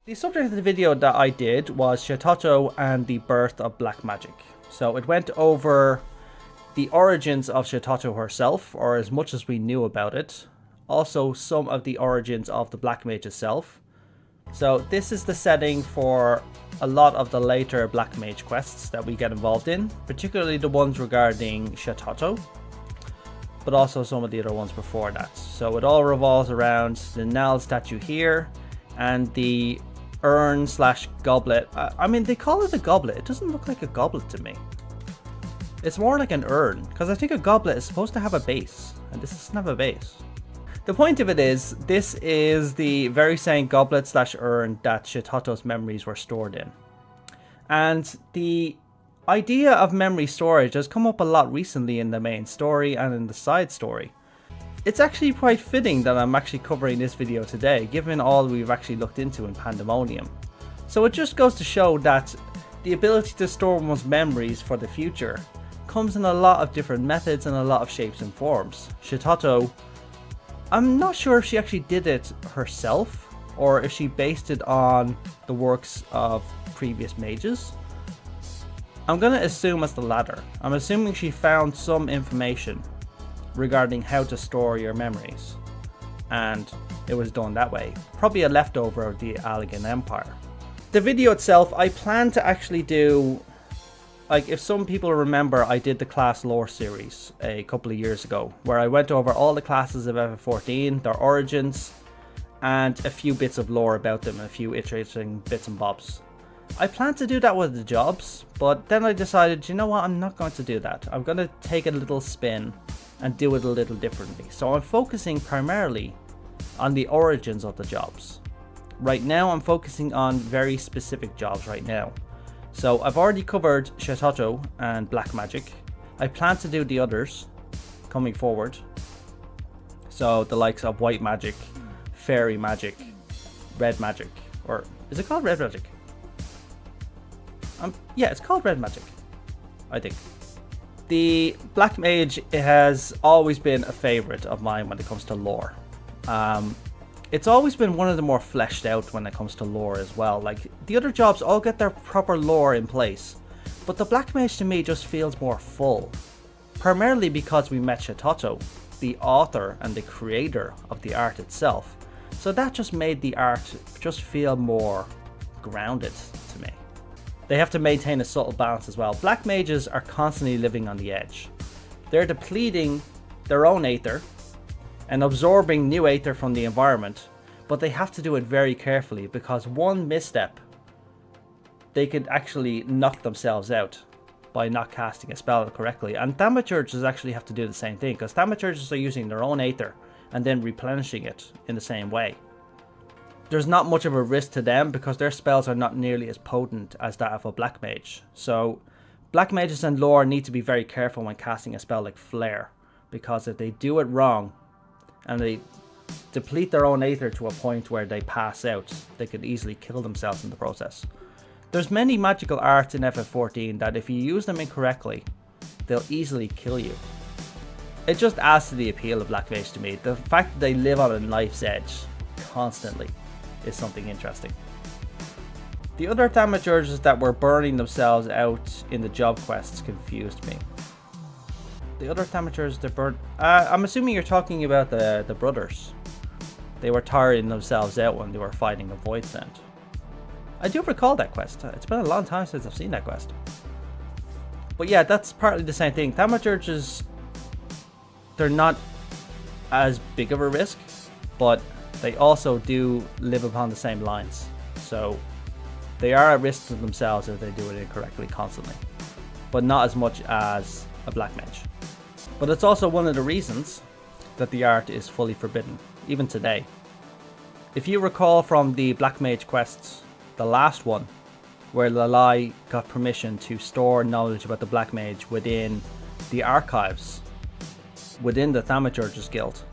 The subject of the video that I did was Shitoto and the birth of black magic. So it went over the origins of Shitoto herself, or as much as we knew about it. Also some of the origins of the black mage itself. So this is the setting for a lot of the later black mage quests that we get involved in, particularly the ones regarding Shitoto, but also some of the other ones before that. So it all revolves around the Nal statue here and the urn slash goblet. I mean, they call it a goblet. It doesn't look like a goblet to me. It's more like an urn, because I think a goblet is supposed to have a base, and this doesn't have a base. The point of it is, this is the very same goblet slash urn that Shitoto's memories were stored in. And the idea of memory storage has come up a lot recently in the main story and in the side story. It's actually quite fitting that I'm actually covering this video today, given all we've actually looked into in Pandaemonium. So it just goes to show that the ability to store one's memories for the future comes in a lot of different methods and a lot of shapes and forms. Shitoto, I'm not sure if she actually did it herself, or if she based it on the works of previous mages. I'm going to assume it's the latter. I'm assuming she found some information regarding how to store your memories, and it was done that way. Probably a leftover of the Allegan Empire. The video itself, I plan to actually do, like, if some people remember, I did the class lore series a couple of years ago, where I went over all the classes of FF14, their origins, and a few bits of lore about them, a few interesting bits and bobs. I plan to do that with the jobs, but then I decided, you know what, I'm not going to do that. I'm going to take a little spin and do it a little differently. So I'm focusing primarily on the origins of the jobs. Right now I'm focusing on very specific jobs right now. So I've already covered Shitoto and black magic. I plan to do the others coming forward. So the likes of white magic, fairy magic, red magic, or is it called red magic? Yeah, it's called red magic, I think. The black mage, it has always been a favorite of mine when it comes to lore. It's always been one of the more fleshed out when it comes to lore as well. Like, the other jobs all get their proper lore in place, but the black mage to me just feels more full. Primarily because we met Shitoto, the author and the creator of the art itself. So that just made the art just feel more grounded to me. They have to maintain a subtle balance as well. Black mages are constantly living on the edge. They're depleting their own aether and absorbing new aether from the environment, but they have to do it very carefully, because one misstep, they could actually knock themselves out by not casting a spell correctly. And thaumaturges actually have to do the same thing, because thaumaturges are using their own aether and then replenishing it in the same way. There's not much of a risk to them because their spells are not nearly as potent as that of a black mage. So black mages and lore need to be very careful when casting a spell like Flare, because if they do it wrong and they deplete their own aether to a point where they pass out, they could easily kill themselves in the process. There's many magical arts in FF14 that if you use them incorrectly, they'll easily kill you. It just adds to the appeal of black mage to me. The fact that they live on a knife's edge constantly is something interesting. The other thaumaturges that were burning themselves out in the job quests confused me. The other thaumaturges that burned... I'm assuming you're talking about the brothers. They were tiring themselves out when they were fighting a void send. I do recall that quest. It's been a long time since I've seen that quest. But yeah, that's partly the same thing. Thaumaturges, they're not as big of a risk, but they also do live upon the same lines. So they are at risk to themselves if they do it incorrectly constantly, but not as much as a black mage. But it's also one of the reasons that the art is fully forbidden, even today. If you recall from the black mage quests, the last one, where Lalai got permission to store knowledge about the black mage within the archives, within the Thaumaturges Guild,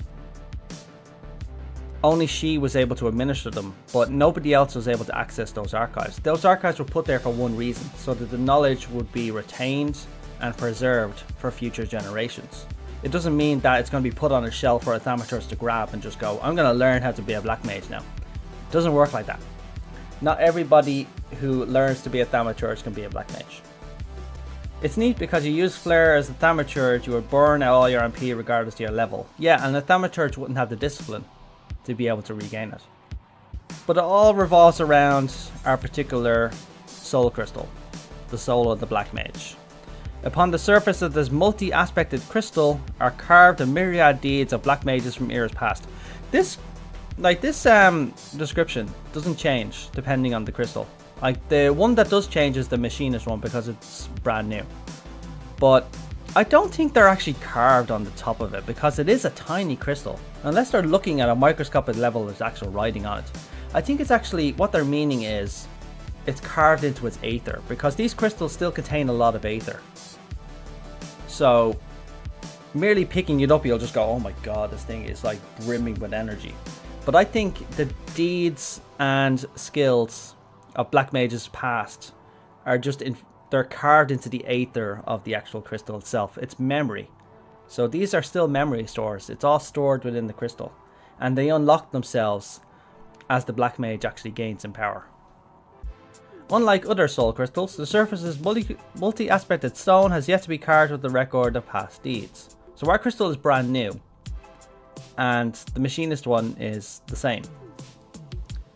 only she was able to administer them, but nobody else was able to access those archives. Those archives were put there for one reason, so that the knowledge would be retained and preserved for future generations. It doesn't mean that it's going to be put on a shelf for a thaumaturge to grab and just go, I'm going to learn how to be a black mage now. It doesn't work like that. Not everybody who learns to be a thaumaturge can be a black mage. It's neat because you use Flare as a thaumaturge, you would burn out all your MP regardless of your level. Yeah, and a thaumaturge wouldn't have the discipline to be able to regain it. But it all revolves around our particular soul crystal, the soul of the black mage. Upon the surface of this multi-aspected crystal are carved a myriad deeds of black mages from eras past. This description doesn't change depending on the crystal. Like, the one that does change is the Machinist one because it's brand new. But I don't think they're actually carved on the top of it because it is a tiny crystal. Unless they're looking at a microscopic level with actual writing on it. I think it's actually, what they're meaning is, it's carved into its aether, because these crystals still contain a lot of aether. So, merely picking it up, you'll just go, oh my god, this thing is like brimming with energy. But I think the deeds and skills of black mages past are just, they're carved into the aether of the actual crystal itself. It's memory. So these are still memory stores. It's all stored within the crystal. And they unlock themselves as the black mage actually gains in power. Unlike other soul crystals, the surface's multi-aspected stone has yet to be carved with the record of past deeds. So our crystal is brand new, and the Machinist one is the same.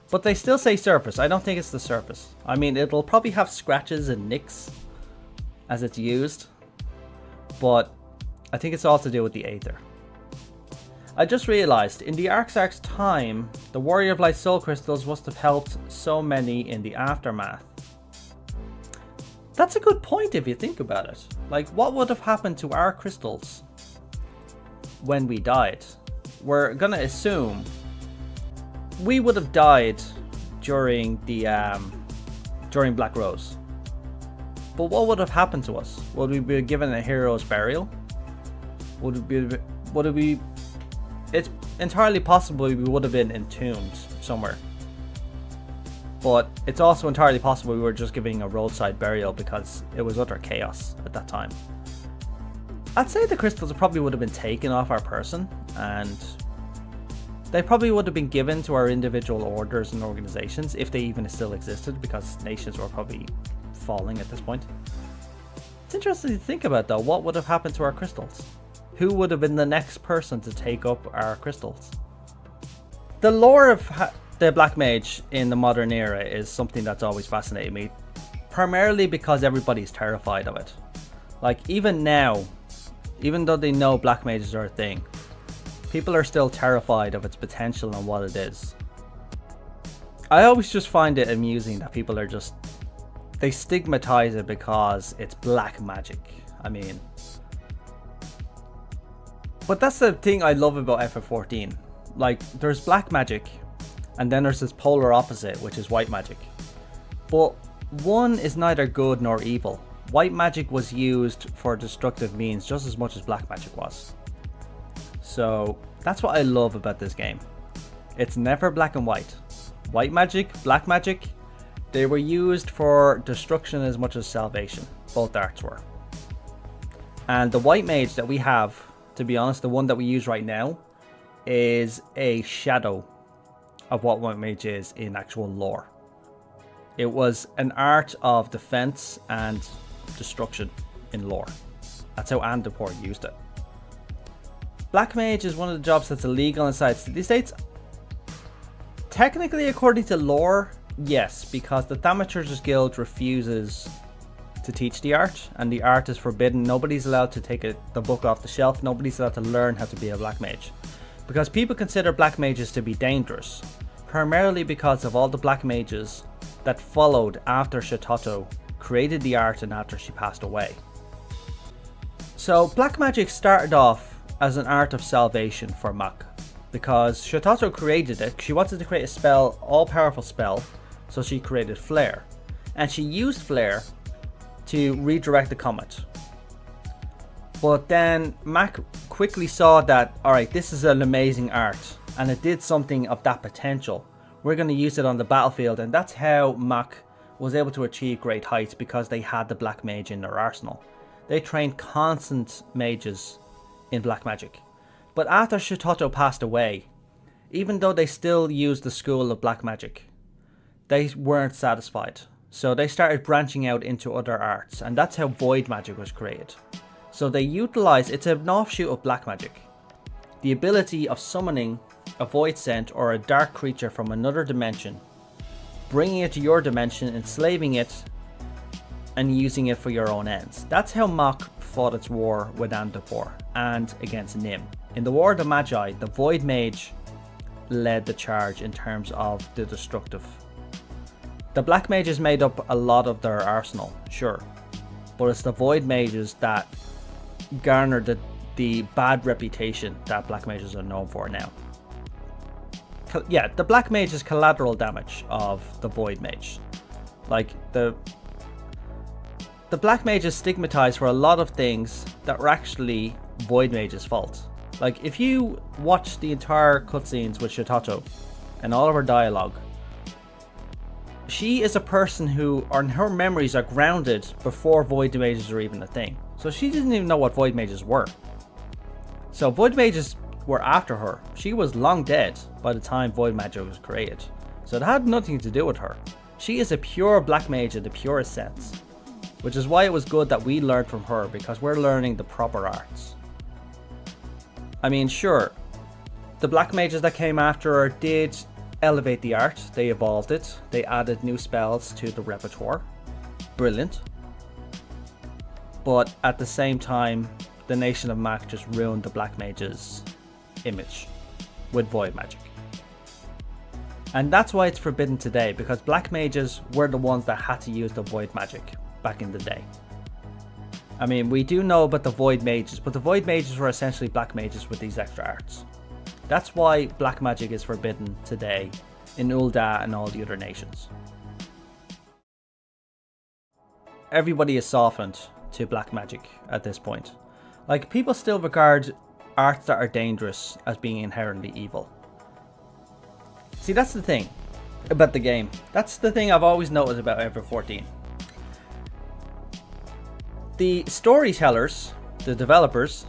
But they still say surface. I don't think it's the surface. I mean, it'll probably have scratches and nicks as it's used, but I think it's all to do with the aether. I just realized, in the Arxarch's time, the Warrior of Light soul crystals must have helped so many in the aftermath. That's a good point if you think about it. Like, what would have happened to our crystals when we died? We're gonna assume we would have died during the during Black Rose. But what would have happened to us? Would we be given a hero's burial? Would it be it's entirely possible we would have been entombed somewhere. But it's also entirely possible we were just giving a roadside burial because it was utter chaos at that time. I'd say the crystals probably would have been taken off our person, and they probably would have been given to our individual orders and organizations if they even still existed, because nations were probably falling at this point. It's interesting to think about though, what would have happened to our crystals? Who would have been the next person to take up our crystals? The lore of the Black Mage in the modern era is something that's always fascinated me, primarily because everybody's terrified of it. Like, even now, even though they know Black Mages are a thing, people are still terrified of its potential and what it is. I always just find it amusing that people are just, they stigmatize it because it's black magic. I mean, but that's the thing I love about FF14. Like, there's black magic, and then there's this polar opposite, which is white magic. But one is neither good nor evil. White magic was used for destructive means just as much as black magic was. So that's what I love about this game. It's never black and white. White magic, black magic, they were used for destruction as much as salvation. Both arts were. And the white mage that we have, to be honest, the one that we use right now, is a shadow of what white mage is in actual lore. It was an art of defense and destruction in lore. That's how Andapur used it. Black mage is one of the jobs that's illegal inside city states. Technically, according to lore, yes, because the Thaumaturge's Guild refuses to teach the art, and the art is forbidden. Nobody's allowed to take the book off the shelf. Nobody's allowed to learn how to be a black mage, because people consider black mages to be dangerous, primarily because of all the black mages that followed after Shototo created the art and after she passed away. So black magic started off as an art of salvation for Mach, because Shototo created it. She wanted to create a spell, all-powerful spell, so she created Flare, and she used Flare to redirect the comet. But then Mach quickly saw that, alright, this is an amazing art, and it did something of that potential. We're going to use it on the battlefield, and that's how Mach was able to achieve great heights, because they had the black mage in their arsenal. They trained constant mages in black magic. But after Shototo passed away, even though they still used the school of black magic, they weren't satisfied. So they started branching out into other arts, and that's how void magic was created. So they utilize, it's an offshoot of black magic, the ability of summoning a void scent or a dark creature from another dimension, bringing it to your dimension, enslaving it, and using it for your own ends. That's how Mach fought its war with Andapur and against Nim. In the War of the Magi, the Void Mage led the charge in terms of the destructive. The Black Mages made up a lot of their arsenal, sure, but it's the Void Mages that garnered the bad reputation that Black Mages are known for now. Yeah, the Black Mage is collateral damage of the Void Mage. Like, the Black Mage is stigmatized for a lot of things that were actually Void Mage's fault. Like, if you watch the entire cutscenes with Shitato and all of her dialogue, she is a person who, or her memories are grounded before Void Mages were even a thing. So she didn't even know what Void Mages were. So Void Mages were after her. She was long dead by the time Void Magic was created. So it had nothing to do with her. She is a pure Black Mage in the purest sense. Which is why it was good that we learned from her, because we're learning the proper arts. I mean, sure, the Black Mages that came after her did elevate the art. They evolved it. They added new spells to the repertoire. Brilliant. But at the same time, the Nation of Mach just ruined the Black Mage's image with void magic. And that's why it's forbidden today, because Black Mages were the ones that had to use the void magic back in the day. I mean, we do know about the Void Mages, but the Void Mages were essentially Black Mages with these extra arts. That's why Black Magic is forbidden today in Ul'dah and all the other nations. Everybody is softened to Black Magic at this point. Like, people still regard arts that are dangerous as being inherently evil. See, that's the thing about the game. That's the thing I've always noticed about FF14. The storytellers, the developers,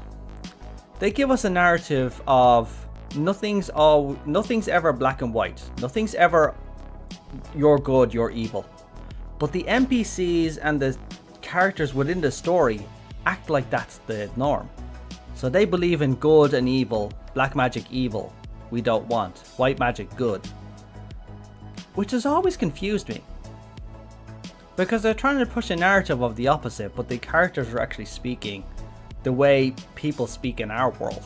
they give us a narrative of nothing's ever black and white. Nothing's ever you're good, you're evil. But the NPCs and the characters within the story act like that's the norm. So they believe in good and evil, black magic evil, we don't want, white magic good. Which has always confused me. Because they're trying to push a narrative of the opposite, but the characters are actually speaking the way people speak in our world.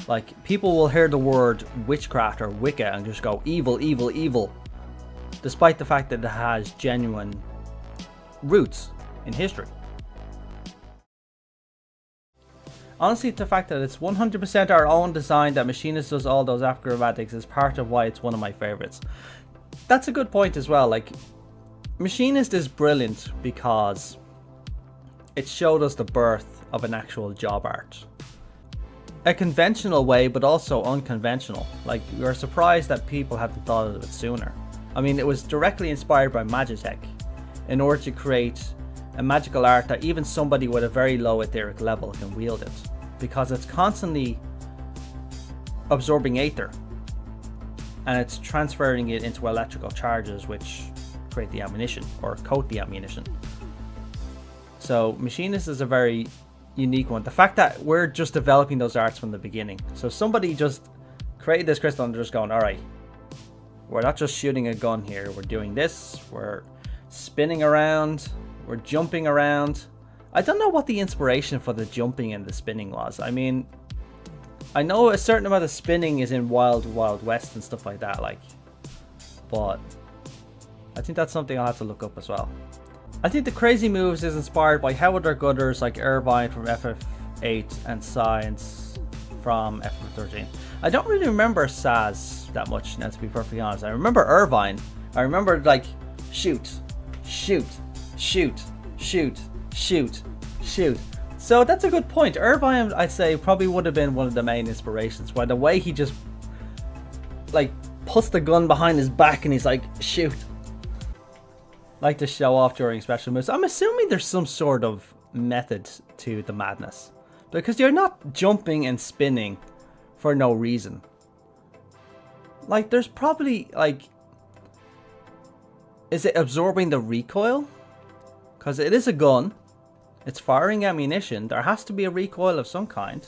Like, people will hear the word witchcraft or Wicca and just go evil, evil, evil, despite the fact that it has genuine roots in history. Honestly, the fact that it's 100% our own design, that Machinist does all those acrobatics, is part of why it's one of my favorites. That's a good point as well. Like, Machinist is brilliant because it showed us the birth of an actual job art. A conventional way, but also unconventional. Like, we were surprised that people hadn't thought of it sooner. I mean, it was directly inspired by Magitech in order to create a magical art that even somebody with a very low etheric level can wield it, because it's constantly absorbing aether and it's transferring it into electrical charges which create the ammunition or coat the ammunition. So Machinist is a very unique one. The fact that we're just developing those arts from the beginning. So somebody just created this crystal and they're just going, alright, we're not just shooting a gun here, we're doing this, we're spinning around, we're jumping around. I don't know what the inspiration for the jumping and the spinning was. I mean, I know a certain amount of spinning is in Wild Wild West and stuff like that, like, but I think that's something I'll have to look up as well. I think the crazy moves is inspired by how other gutters like Irvine from FF8 and Science from FF13. I don't really remember Saz that much now, to be perfectly honest. I remember Irvine. I remember, like, shoot, shoot, shoot, shoot, shoot, shoot. So that's a good point. Irvine, I'd say, probably would have been one of the main inspirations, by the way he just, like, puts the gun behind his back and he's like, shoot. Like to show off during special moves. I'm assuming there's some sort of method to the madness, because you're not jumping and spinning for no reason. Like, there's probably, like, Is it absorbing the recoil? Because it is a gun. It's firing ammunition. There has to be a recoil of some kind.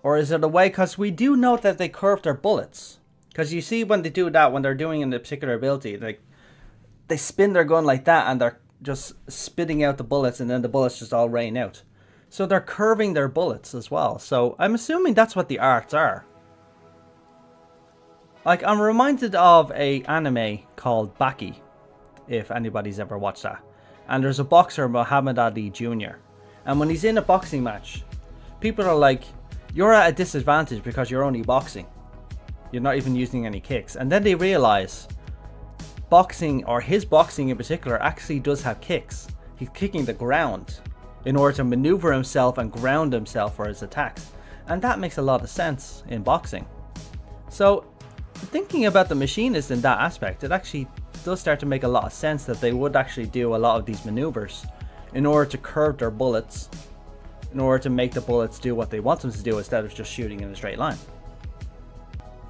Or is it a way? Because we do note that they curve their bullets. Because you see when they do that, when they're doing in a particular ability, like they spin their gun like that and they're just spitting out the bullets and then the bullets just all rain out. So they're curving their bullets as well. So I'm assuming that's what the arts are. Like, I'm reminded of a anime called Baki, if anybody's ever watched that. And there's a boxer, Muhammad Ali Jr. And when he's in a boxing match, people are like, you're at a disadvantage because you're only boxing. You're not even using any kicks. And then they realize boxing, or his boxing in particular, actually does have kicks. He's kicking the ground in order to maneuver himself and ground himself for his attacks. And that makes a lot of sense in boxing. So thinking about the Machinist in that aspect, it actually does start to make a lot of sense that they would actually do a lot of these maneuvers in order to curve their bullets, in order to make the bullets do what they want them to do instead of just shooting in a straight line.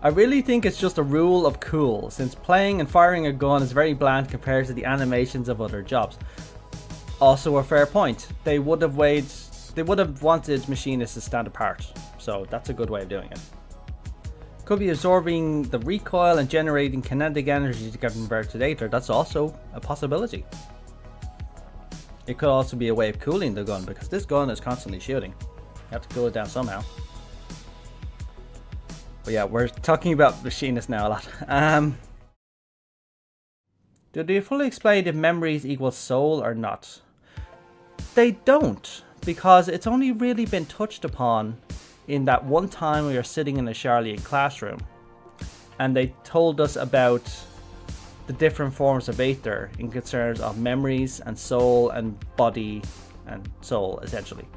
I really think it's just a rule of cool, since playing and firing a gun is very bland compared to the animations of other jobs. Also a fair point. They would have wanted Machinists to stand apart, so that's a good way of doing it. Could be absorbing the recoil and generating kinetic energy to convert to data. That's also a possibility. It could also be a way of cooling the gun, because this gun is constantly shooting. You have to cool it down somehow. But yeah, we're talking about Machinists now a lot. Do they fully explain if memories equal soul or not? They don't, because it's only really been touched upon in that one time we were sitting in a Charlian classroom and they told us about the different forms of Aether in concerns of memories and soul and body and soul, essentially.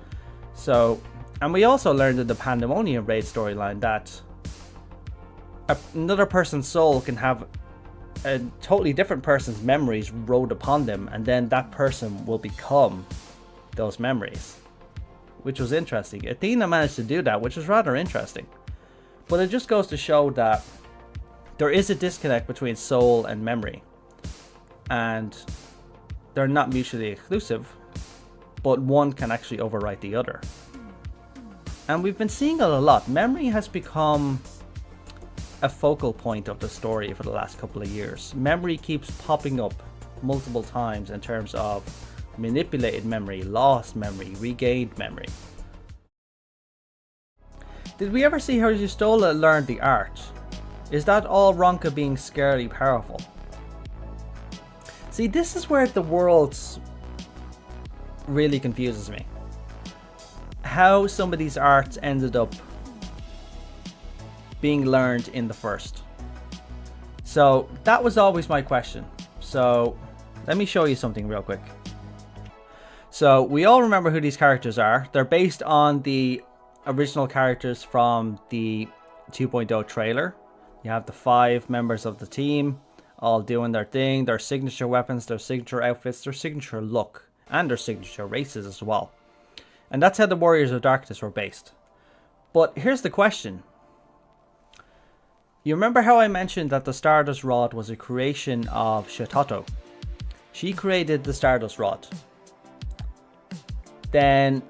So, and we also learned in the Pandaemonium raid storyline that another person's soul can have a totally different person's memories wrote upon them, and then that person will become those memories, which was interesting. Athena managed to do that, which was rather interesting. But it just goes to show that there is a disconnect between soul and memory, and they're not mutually exclusive, but one can actually overwrite the other. And we've been seeing it a lot. Memory has become a focal point of the story for the last couple of years. Memory keeps popping up multiple times in terms of manipulated memory, lost memory, regained memory. Did we ever see how Justola learned the art? Is that all Ronka being scarily powerful? See, this is where the world really confuses me. How some of these arts ended up being learned in the first. So that was always my question. So let me show you something real quick. So we all remember who these characters are. They're based on the original characters from the 2.0 trailer. You have the 5 members of the team all doing their thing, their signature weapons, their signature outfits, their signature look, and their signature races as well. And that's how the Warriors of Darkness were based. But here's the question. You remember how I mentioned that the Stardust Rod was a creation of Shototo? She created the Stardust Rod. Then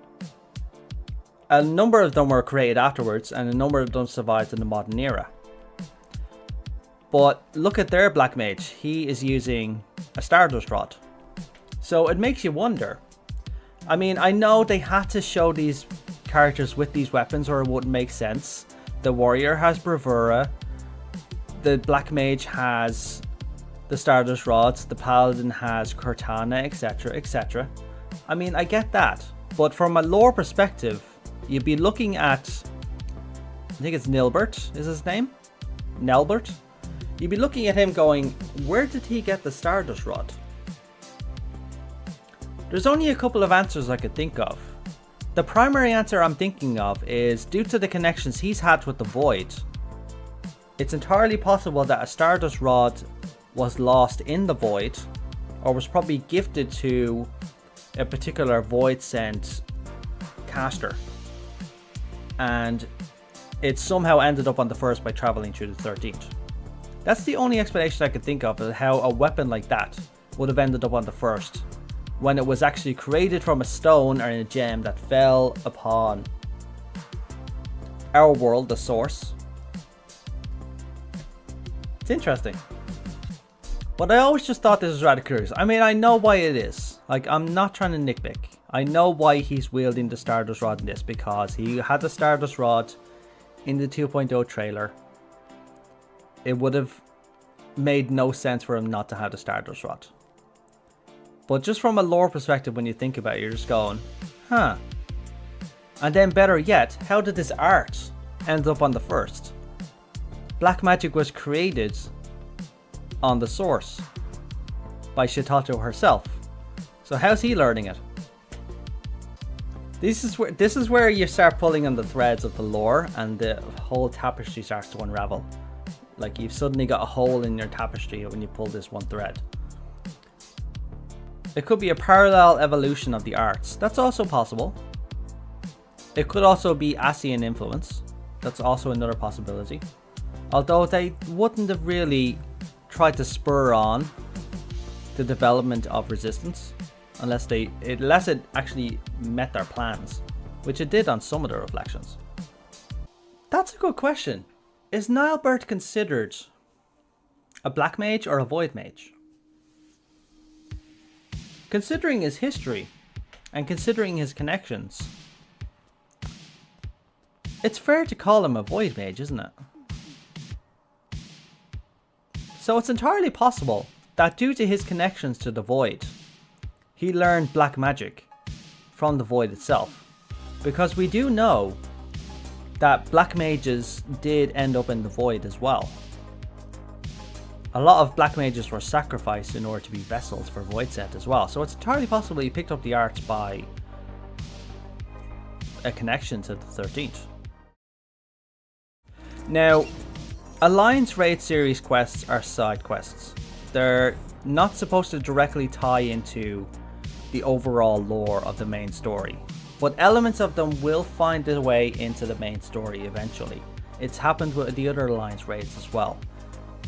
a number of them were created afterwards, and a number of them survived in the modern era. But look at their Black Mage. He is using a Stardust Rod. So it makes you wonder. I mean, I know they had to show these characters with these weapons or it wouldn't make sense. The Warrior has Bravura. The Black Mage has the Stardust Rods. The Paladin has Cortana, etc, etc. I mean, I get that. But from a lore perspective, you'd be looking at, I think it's Nilbert is his name? Nelbert? You'd be looking at him going, where did he get the Stardust Rod? There's only a couple of answers I could think of. The primary answer I'm thinking of is due to the connections he's had with the Void. It's entirely possible that a Stardust Rod was lost in the Void, or was probably gifted to a particular Void Sent caster, and it somehow ended up on the first by traveling through the 13th. That's the only explanation I could think of how a weapon like that would have ended up on the first, when it was actually created from a stone or a gem that fell upon our world, the source. It's interesting. But I always just thought this was rather curious. I mean, I know why it is. Like, I'm not trying to nitpick. I know why he's wielding the Stardust Rod in this, because he had the Stardust Rod in the 2.0 trailer. It would have made no sense for him not to have the Stardust Rod. But just from a lore perspective, when you think about it, you're just going, huh. And then better yet, how did this art end up on the first? Black magic was created on the source by Shitato herself. So how's he learning it? This is where you start pulling on the threads of the lore, and the whole tapestry starts to unravel. Like, you've suddenly got a hole in your tapestry when you pull this one thread. It could be a parallel evolution of the arts. That's also possible. It could also be Asian influence. That's also another possibility. Although they wouldn't have really tried to spur on the development of resistance unless it actually met their plans, which it did on some of the reflections. That's a good question. Is Nilebert considered a black mage or a void mage? Considering his history and considering his connections, it's fair to call him a void mage, isn't it? So it's entirely possible that due to his connections to the void, he learned black magic from the void itself. Because we do know that black mages did end up in the void as well. A lot of black mages were sacrificed in order to be vessels for Voidset as well. So it's entirely possible he picked up the arts by a connection to the 13th. Now, Alliance Raid series quests are side quests. They're not supposed to directly tie into the overall lore of the main story, but elements of them will find their way into the main story eventually. It's happened with the other Alliance raids as well.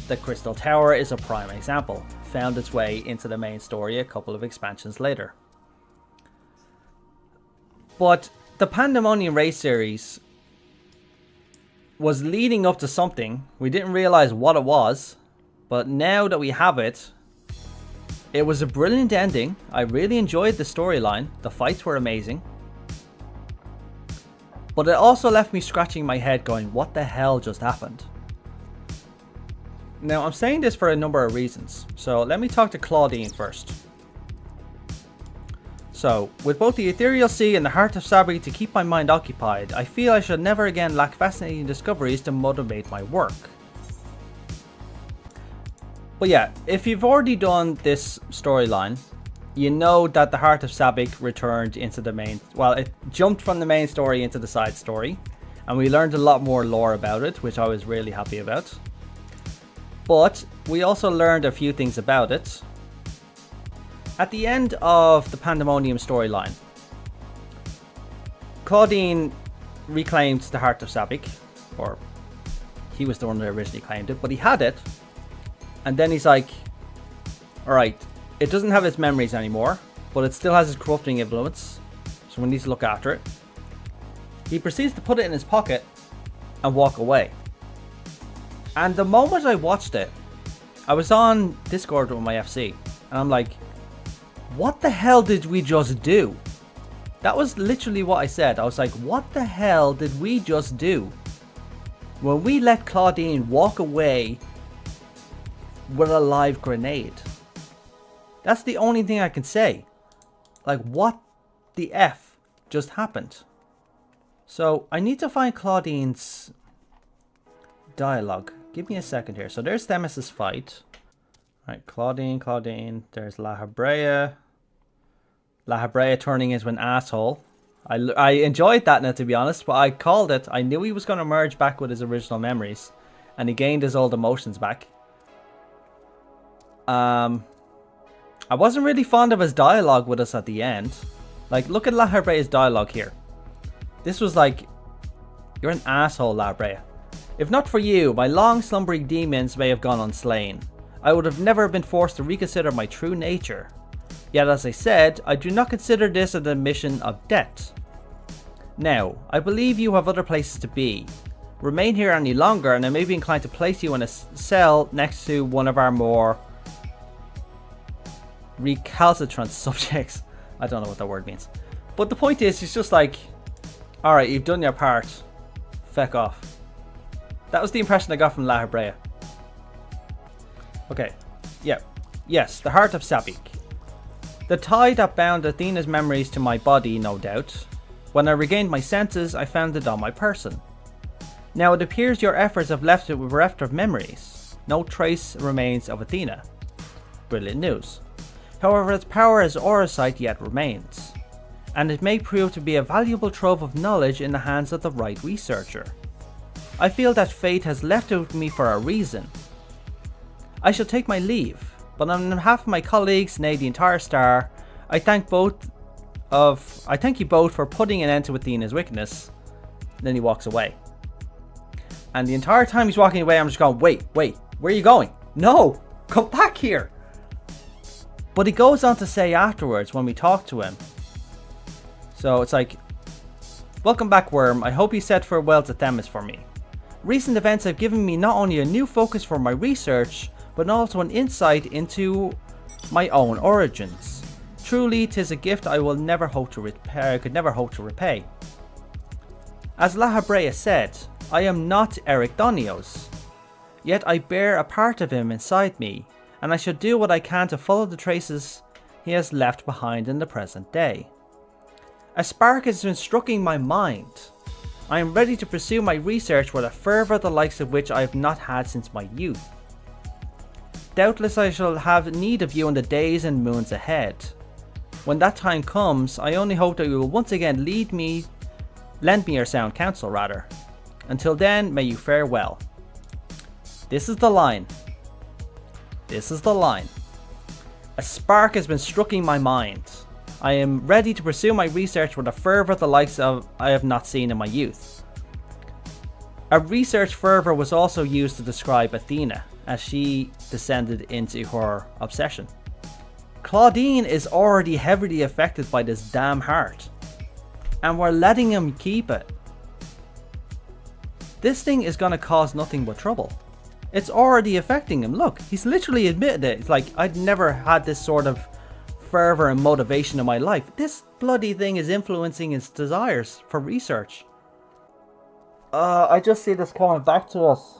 The Crystal Tower is a prime example, found its way into the main story a couple of expansions later. But the Pandaemonium raid series was leading up to something. We didn't realize what it was, but now that we have it, it was a brilliant ending. I really enjoyed the storyline. The fights were amazing. But it also left me scratching my head going, what the hell just happened? Now, I'm saying this for a number of reasons. So let me talk to Claudine first. So, with both the Ethereal Sea and the Heart of Sabri to keep my mind occupied, I feel I should never again lack fascinating discoveries to motivate my work. But yeah, if you've already done this storyline, you know that the Heart of Sabik returned into the main... Well, it jumped from the main story into the side story. And we learned a lot more lore about it, which I was really happy about. But we also learned a few things about it. At the end of the Pandaemonium storyline, Claudine reclaimed the Heart of Sabik. Or, he was the one that originally claimed it, but he had it. And then he's like, alright, it doesn't have its memories anymore, but it still has its corrupting influence, so we need to look after it. He proceeds to put it in his pocket and walk away. And the moment I watched it, I was on Discord with my FC, and I'm like, what the hell did we just do? That was literally what I said. I was like, what the hell did we just do? When we let Claudine walk away with a live grenade. That's the only thing I can say. Like, what the F just happened? So, I need to find Claudine's dialogue. Give me a second here. So, there's Themis' fight. Right, Claudine. There's La Habrea. La Habrea turning into an asshole. I enjoyed that now, to be honest, but I called it. I knew he was going to merge back with his original memories. And he gained his old emotions back. I wasn't really fond of his dialogue with us at the end. Like, look at La Habrea's dialogue here. This was like, you're an asshole, La Habrea. If not for you, my long slumbering demons may have gone unslain. I would have never been forced to reconsider my true nature. Yet as I said, I do not consider this an admission of debt. Now, I believe you have other places to be. Remain here any longer and I may be inclined to place you in a cell next to one of our more recalcitrant subjects. I don't know what that word means. But the point is, he's just like, alright, you've done your part. Feck off. That was the impression I got from La Hebrea. Okay. Yeah. Yes, the heart of Sabik. The tie that bound Athena's memories to my body, no doubt. When I regained my senses, I found it on my person. Now it appears your efforts have left it bereft of memories. No trace remains of Athena. Brilliant news. However, its power as Auracite yet remains. And it may prove to be a valuable trove of knowledge in the hands of the right researcher. I feel that fate has left it with me for a reason. I shall take my leave, but on behalf of my colleagues, nay the entire star, I thank you both for putting an end to Athena's wickedness. Then he walks away. And the entire time he's walking away, I'm just going, wait, where are you going? No, come back here. But he goes on to say afterwards when we talk to him. So it's like, welcome back, Wyrm. I hope you said farewell to Themis for me. Recent events have given me not only a new focus for my research, but also an insight into my own origins. Truly, 'tis a gift I will never hope to repay. As La Hebrea said, I am not Eric Donios. Yet I bear a part of him inside me, and I shall do what I can to follow the traces he has left behind in the present day. A spark has been striking my mind. I am ready to pursue my research with a fervour the likes of which I have not had since my youth. Doubtless I shall have need of you in the days and moons ahead. When that time comes, I only hope that you will once again lend me your sound counsel rather. Until then, may you fare well. This is the line. This is the line. A spark has been striking my mind. I am ready to pursue my research with a fervour the likes of I have not seen in my youth. A research fervour was also used to describe Athena as she descended into her obsession. Claudine is already heavily affected by this damn heart, and we're letting him keep it. This thing is going to cause nothing but trouble. It's already affecting him. Look, he's literally admitted it. It's like, I'd never had this sort of fervor and motivation in my life. This bloody thing is influencing his desires for research. I just see this coming back to us.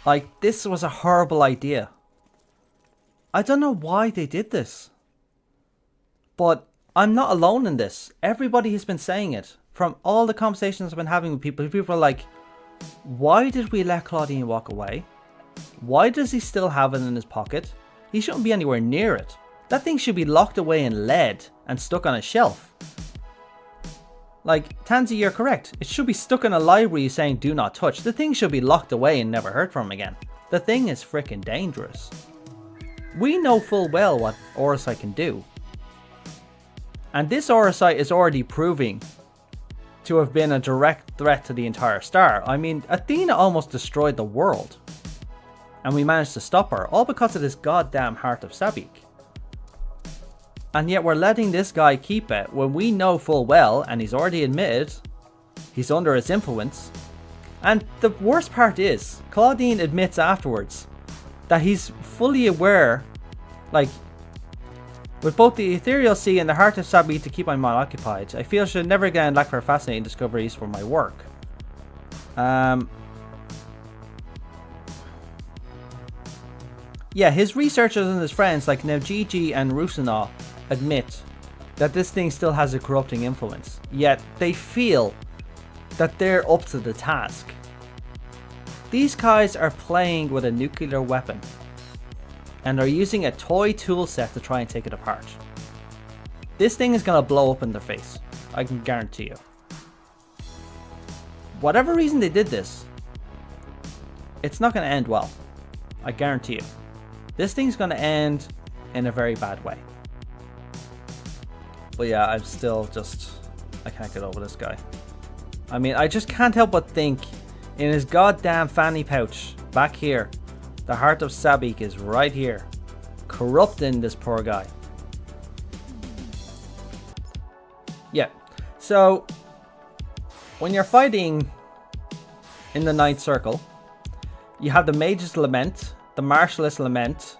Like, this was a horrible idea. I don't know why they did this. But I'm not alone in this. Everybody has been saying it. From all the conversations I've been having with people, people are like, why did we let Claudine walk away? Why does he still have it in his pocket? He shouldn't be anywhere near it. That thing should be locked away in lead and stuck on a shelf. Like, Tansy, you're correct. It should be stuck in a library saying do not touch. The thing should be locked away and never heard from again. The thing is freaking dangerous. We know full well what Auracite can do. And this Auracite is already proving to have been a direct threat to the entire star. I mean, Athena almost destroyed the world. And we managed to stop her, all because of this goddamn heart of Sabik. And yet we're letting this guy keep it when we know full well, and he's already admitted, he's under its influence. And the worst part is, Claudine admits afterwards that he's fully aware, like, with both the ethereal sea and the heart of Sabik to keep my mind occupied, I feel I should never again lack for fascinating discoveries for my work. Yeah, his researchers and his friends like Nevgigi and Rusinov admit that this thing still has a corrupting influence, yet they feel that they're up to the task. These guys are playing with a nuclear weapon and are using a toy tool set to try and take it apart. This thing is going to blow up in their face, I can guarantee you. Whatever reason they did this, it's not going to end well, I guarantee you. This thing's going to end in a very bad way. But yeah, I'm still just, I can't get over this guy. I mean, I just can't help but think, in his goddamn fanny pouch, back here, the heart of Sabik is right here, corrupting this poor guy. Yeah, so when you're fighting in the Ninth Circle, you have the Mage's Lament, the Martialist Lament,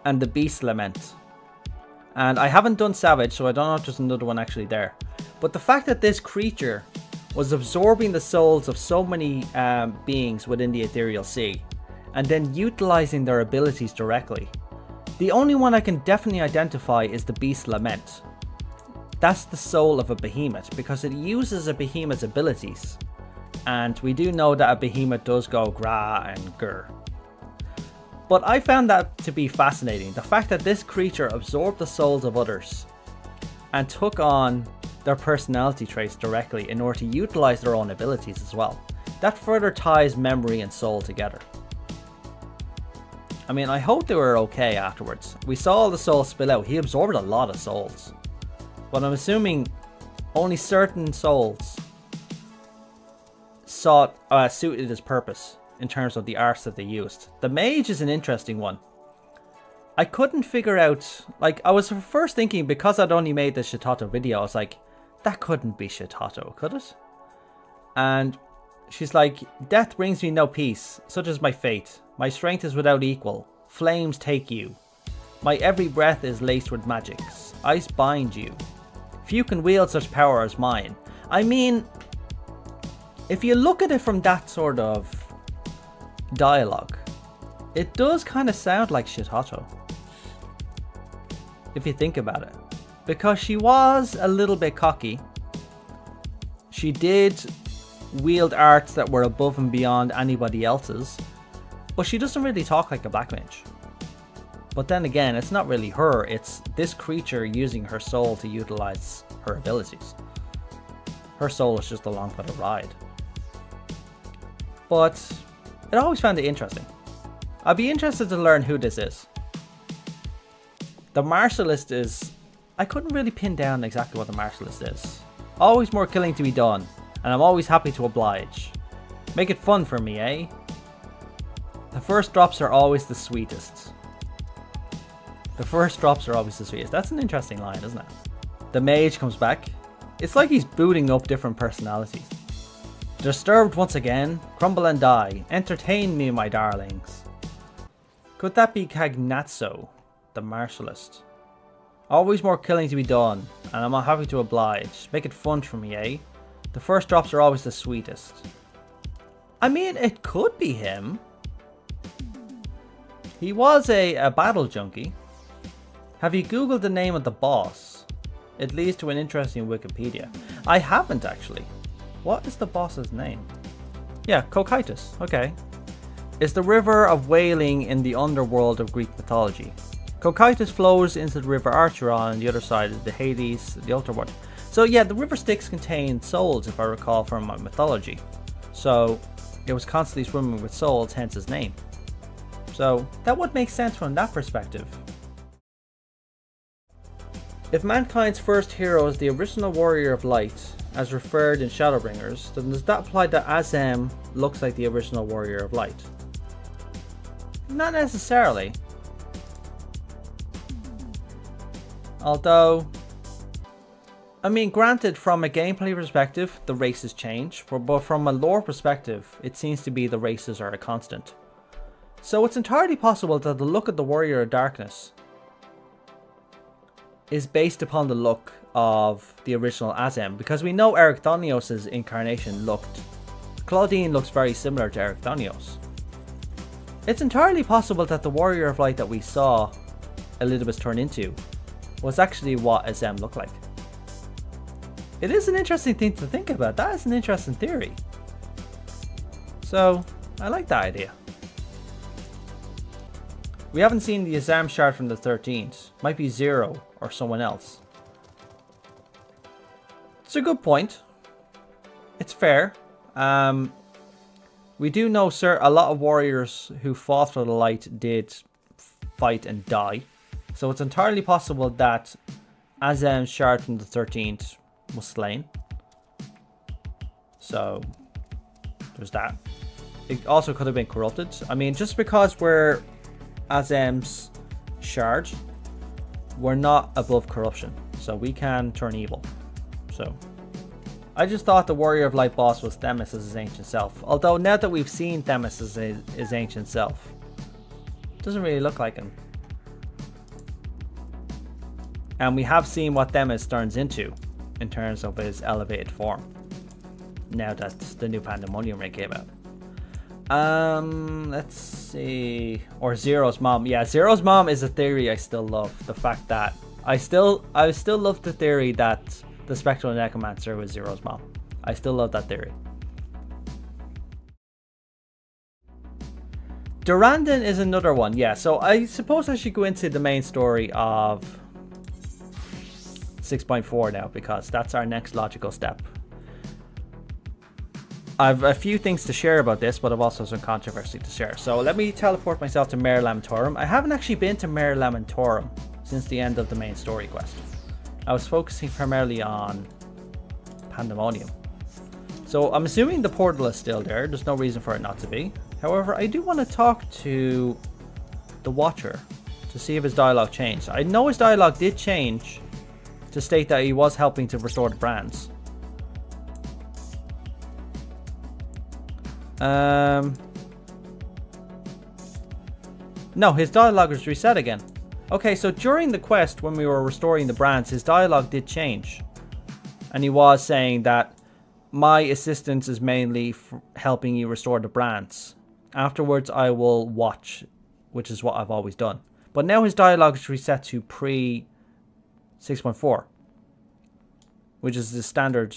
and the Beast Lament. And I haven't done Savage, so I don't know if there's another one actually there. But the fact that this creature was absorbing the souls of so many beings within the Ethereal Sea, and then utilizing their abilities directly. The only one I can definitely identify is the Beast Lament. That's the soul of a behemoth, because it uses a behemoth's abilities. And we do know that a behemoth does go gra and gur. But I found that to be fascinating. The fact that this creature absorbed the souls of others and took on their personality traits directly in order to utilize their own abilities as well. That further ties memory and soul together. I mean, I hope they were okay afterwards. We saw all the souls spill out. He absorbed a lot of souls. But I'm assuming only certain souls suited his purpose in terms of the arts that they used. The Mage is an interesting one. I couldn't figure out, like, I was first thinking, because I'd only made the Shitato video, I was like, that couldn't be Shitato, could it? And she's like, death brings me no peace, such as my fate. My strength is without equal. Flames take you. My every breath is laced with magics. Ice bind you. Few can wield such power as mine. I mean, if you look at it from that sort of dialogue, it does kind of sound like Shitato. If you think about it. Because she was a little bit cocky. She did wield arts that were above and beyond anybody else's. But she doesn't really talk like a black mage. But then again, it's not really her. It's this creature using her soul to utilize her abilities. Her soul is just along for the ride. But I always found it interesting. I'd be interested to learn who this is. The Martialist is... I couldn't really pin down exactly what the Martialist is. Always more killing to be done, and I'm always happy to oblige. Make it fun for me, eh? The first drops are always the sweetest. The first drops are always the sweetest. That's an interesting line, isn't it? The Mage comes back. It's like he's booting up different personalities. Disturbed once again, crumble and die. Entertain me, my darlings. Could that be Cagnazzo, the Martialist? Always more killing to be done, and I'm happy to oblige. Make it fun for me, eh? The first drops are always the sweetest. I mean, it could be him. He was a battle junkie. Have you googled the name of the boss? It leads to an interesting Wikipedia. I haven't actually. What is the boss's name? Yeah, Cocytus. Okay. It's the river of wailing in the underworld of Greek mythology. Cocytus flows into the river Archeron, and the other side is the Hades, the Ultraworld. So yeah, the river Styx contained souls, if I recall from my mythology. So it was constantly swimming with souls, hence his name. So that would make sense from that perspective. If mankind's first hero is the original warrior of light, as referred in Shadowbringers, then does that imply that Azem looks like the original warrior of light? Not necessarily. Although, I mean, granted, from a gameplay perspective, the races change, but from a lore perspective, it seems to be the races are a constant. So it's entirely possible that the look of the Warrior of Darkness is based upon the look of the original Azem, because we know Erichthonios' incarnation looked... Claudine looks very similar to Erichthonios. It's entirely possible that the Warrior of Light that we saw Elizabeth turn into was actually what Azem looked like. It is an interesting thing to think about. That is an interesting theory. So, I like that idea. We haven't seen the Azem shard from the 13th. Might be Zero or someone else. It's a good point. It's fair. We do know a lot of warriors who fought for the light did fight and die. So it's entirely possible that Azem's shard from the 13th was slain. So there's that. It also could have been corrupted. I mean, just because we're Azem's shard, we're not above corruption, so we can turn evil. So I just thought the Warrior of Light boss was Themis as his ancient self. Although now that we've seen Themis as his ancient self, it doesn't really look like him. And we have seen what Themis turns into in terms of his elevated form, now that the new Pandaemonium ring came out. Let's see. Or Zero's mom. Yeah, Zero's mom is a theory I still love. The fact that I still love the theory that the Spectral Necromancer was Zero's mom. I still love that theory. Durandon is another one. Yeah, so I suppose I should go into the main story of 6.4 now, because that's our next logical step. I've a few things to share about this, but I've also some controversy to share. So let me teleport myself to Mare Lamentorum. I haven't actually been to Mare Lamentorum since the end of the main story quest. I was focusing primarily on Pandaemonium. So I'm assuming the portal is still there. There's no reason for it not to be. However, I do want to talk to the Watcher to see if his dialogue changed. I know his dialogue did change to state that he was helping to restore the brands. No, his dialogue was reset again. Okay, so during the quest when we were restoring the brands, his dialogue did change. And he was saying that my assistance is mainly helping you restore the brands. Afterwards, I will watch, which is what I've always done. But now his dialogue is reset to pre 6.4, which is the standard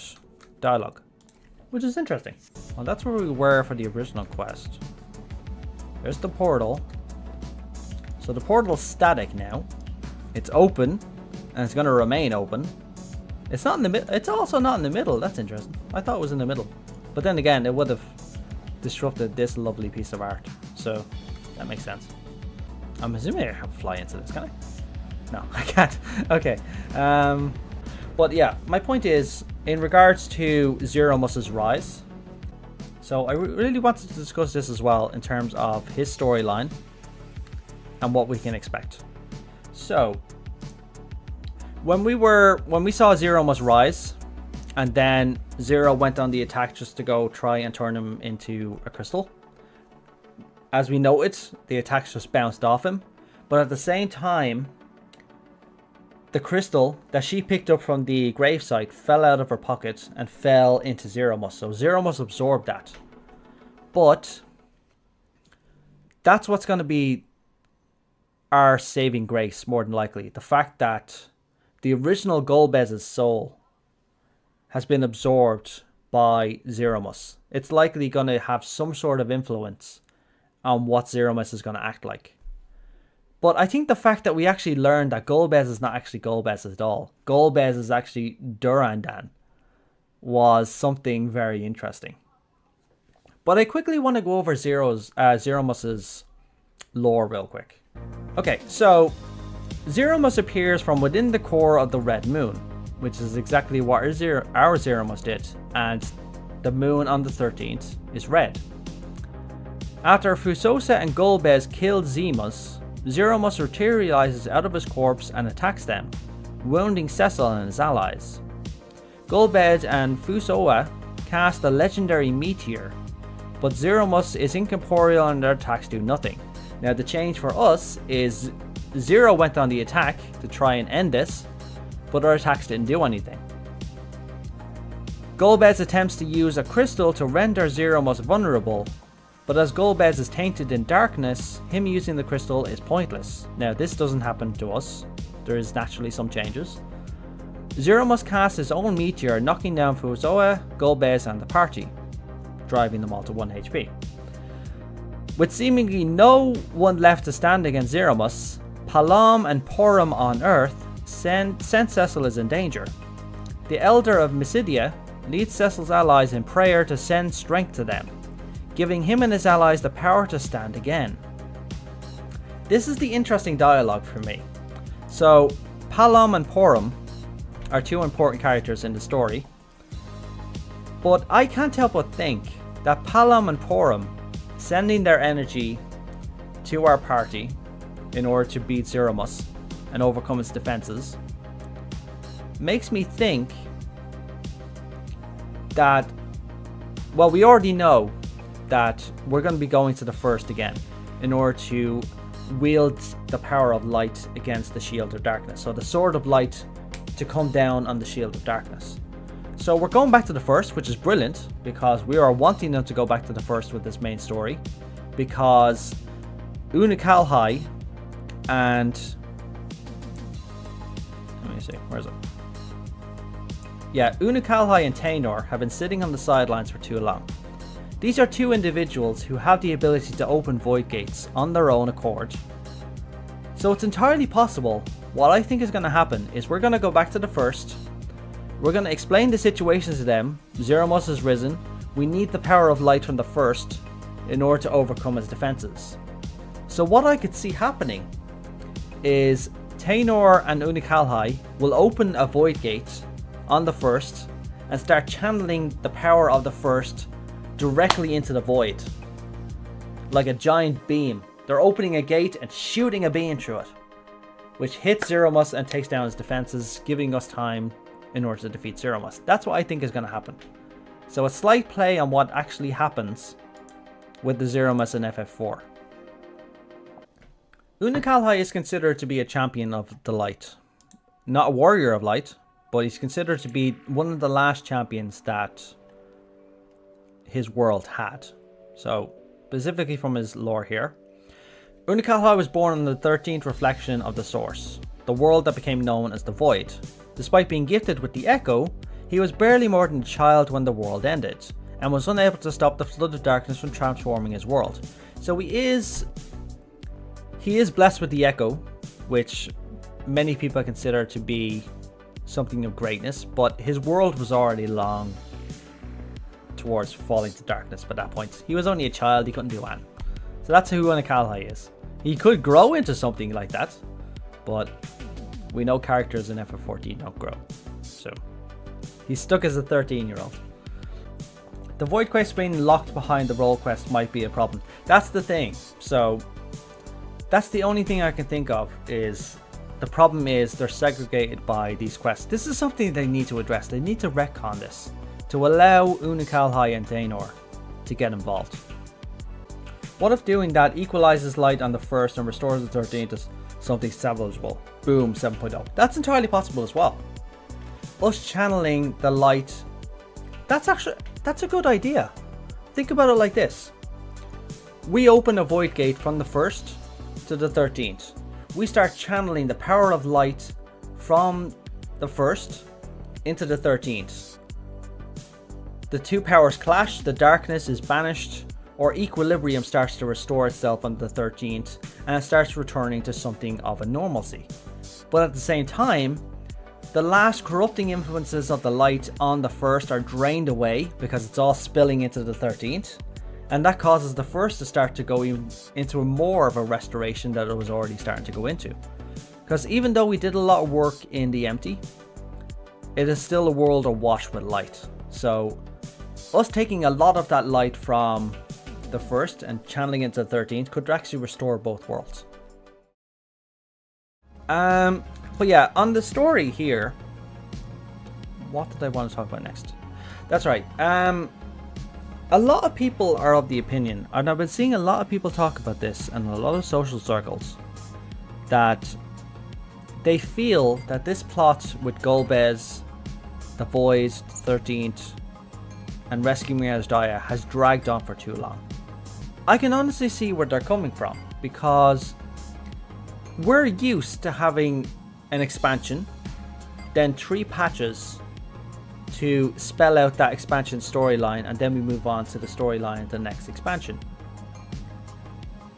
dialogue, which is interesting. Well, that's where we were for the original quest. There's the portal. So the portal's static now. It's open, and it's going to remain open. It's not in the middle. It's also not in the middle. That's interesting. I thought it was in the middle, but then again, it would have disrupted this lovely piece of art. So that makes sense. I'm assuming I can fly into this, can I? No, I can't. Okay. But yeah, my point is, in regards to Zeromus's rise, so I really wanted to discuss this as well in terms of his storyline and what we can expect. So when we saw Zeromus rise, and then Zero went on the attack just to go try and turn him into a crystal, as we noted, the attacks just bounced off him. But at the same time, the crystal that she picked up from the gravesite fell out of her pocket and fell into Zeromus. So Zeromus absorbed that. But that's what's going to be our saving grace, more than likely. The fact that the original Golbez's soul has been absorbed by Zeromus. It's likely going to have some sort of influence on what Zeromus is going to act like. But I think the fact that we actually learned that Golbez is not actually Golbez at all, Golbez is actually Durandon, was something very interesting. But I quickly want to go over Zeromus's lore real quick. Okay, so Zeromus appears from within the core of the Red Moon, which is exactly what our Zeromus did, and the moon on the 13th is red. After Fusosa and Golbez killed Zemus, Zeromus materializes out of his corpse and attacks them, wounding Cecil and his allies. Golbez and Fusoa cast a legendary meteor, but Zeromus is incorporeal and their attacks do nothing. Now the change for us is Zero went on the attack to try and end this, but our attacks didn't do anything. Golbez attempts to use a crystal to render Zeromus vulnerable, but as Golbez is tainted in darkness, him using the crystal is pointless. Now this doesn't happen to us, there is naturally some changes. Zeromus casts his own meteor, knocking down Fusoa, Golbez and the party, driving them all to 1 HP. With seemingly no one left to stand against Zeromus, Palam and Porum on Earth sense Cecil is in danger. The Elder of Mysidia leads Cecil's allies in prayer to send strength to them, giving him and his allies the power to stand again. This is the interesting dialogue for me. So, Palam and Porum are two important characters in the story. But I can't help but think that Palom and Porum sending their energy to our party in order to beat Zeromus and overcome its defenses makes me think that, well, we already know that we're going to be going to the first again in order to wield the power of light against the shield of darkness. So the sword of light to come down on the shield of darkness. So we're going back to the first, which is brilliant because we are wanting them to go back to the first with this main story, because Unakalhai and, let me see, where is it? Yeah, Unakalhai and Tainor have been sitting on the sidelines for too long. These are two individuals who have the ability to open void gates on their own accord. So it's entirely possible. What I think is going to happen is we're going to go back to the first. We're going to explain the situation to them. Zeromus has risen. We need the power of light from the first in order to overcome his defenses. So what I could see happening is Tainor and Unakalhai will open a void gate on the first and start channeling the power of the first directly into the void, like a giant beam. They're opening a gate and shooting a beam through it, which hits Zeromus and takes down his defenses, giving us time in order to defeat Zeromus. That's what I think is going to happen. So a slight play on what actually happens with the Zeromus in FF4. Unakalhai is considered to be a champion of the light. Not a warrior of light, but he's considered to be one of the last champions that his world had. So, specifically from his lore here. Unakalhai was born on the 13th reflection of the Source, the world that became known as the Void. Despite being gifted with the Echo, he was barely more than a child when the world ended, and was unable to stop the flood of darkness from transforming his world. So he is blessed with the Echo, which many people consider to be something of greatness, but his world was already long towards falling to darkness by that point. He was only a child, he couldn't do anything. So that's who Unakalhai is. He could grow into something like that, but we know characters in FF14 don't grow. So he's stuck as a 13-year-old. The void quest being locked behind the role quest might be a problem. That's the thing. So that's the only thing I can think of, is the problem is they're segregated by these quests. This is something they need to address. They need to retcon this to allow Unakalhai and Tainor to get involved. What if doing that equalizes light on the first and restores the 13th to something salvageable? Boom, 7.0. That's entirely possible as well. Us channeling the light, that's a good idea. Think about it like this. We open a void gate from the first to the 13th. We start channeling the power of light from the first into the 13th. The two powers clash, the darkness is banished, or equilibrium starts to restore itself on the 13th, and it starts returning to something of a normalcy. But at the same time, the last corrupting influences of the light on the first are drained away because it's all spilling into the 13th, and that causes the first to start to go into more of a restoration that it was already starting to go into. Because even though we did a lot of work in the empty, it is still a world awash with light. So us taking a lot of that light from the first and channeling into the 13th could actually restore both worlds. But yeah, on the story here, what did I want to talk about next? That's right. A lot of people are of the opinion, and I've been seeing a lot of people talk about this in a lot of social circles, that they feel that this plot with Golbez, the Void, 13th, and rescuing Asdaya has dragged on for too long. I can honestly see where they're coming from, because we're used to having an expansion, then 3 patches to spell out that expansion storyline, and then we move on to the storyline of the next expansion.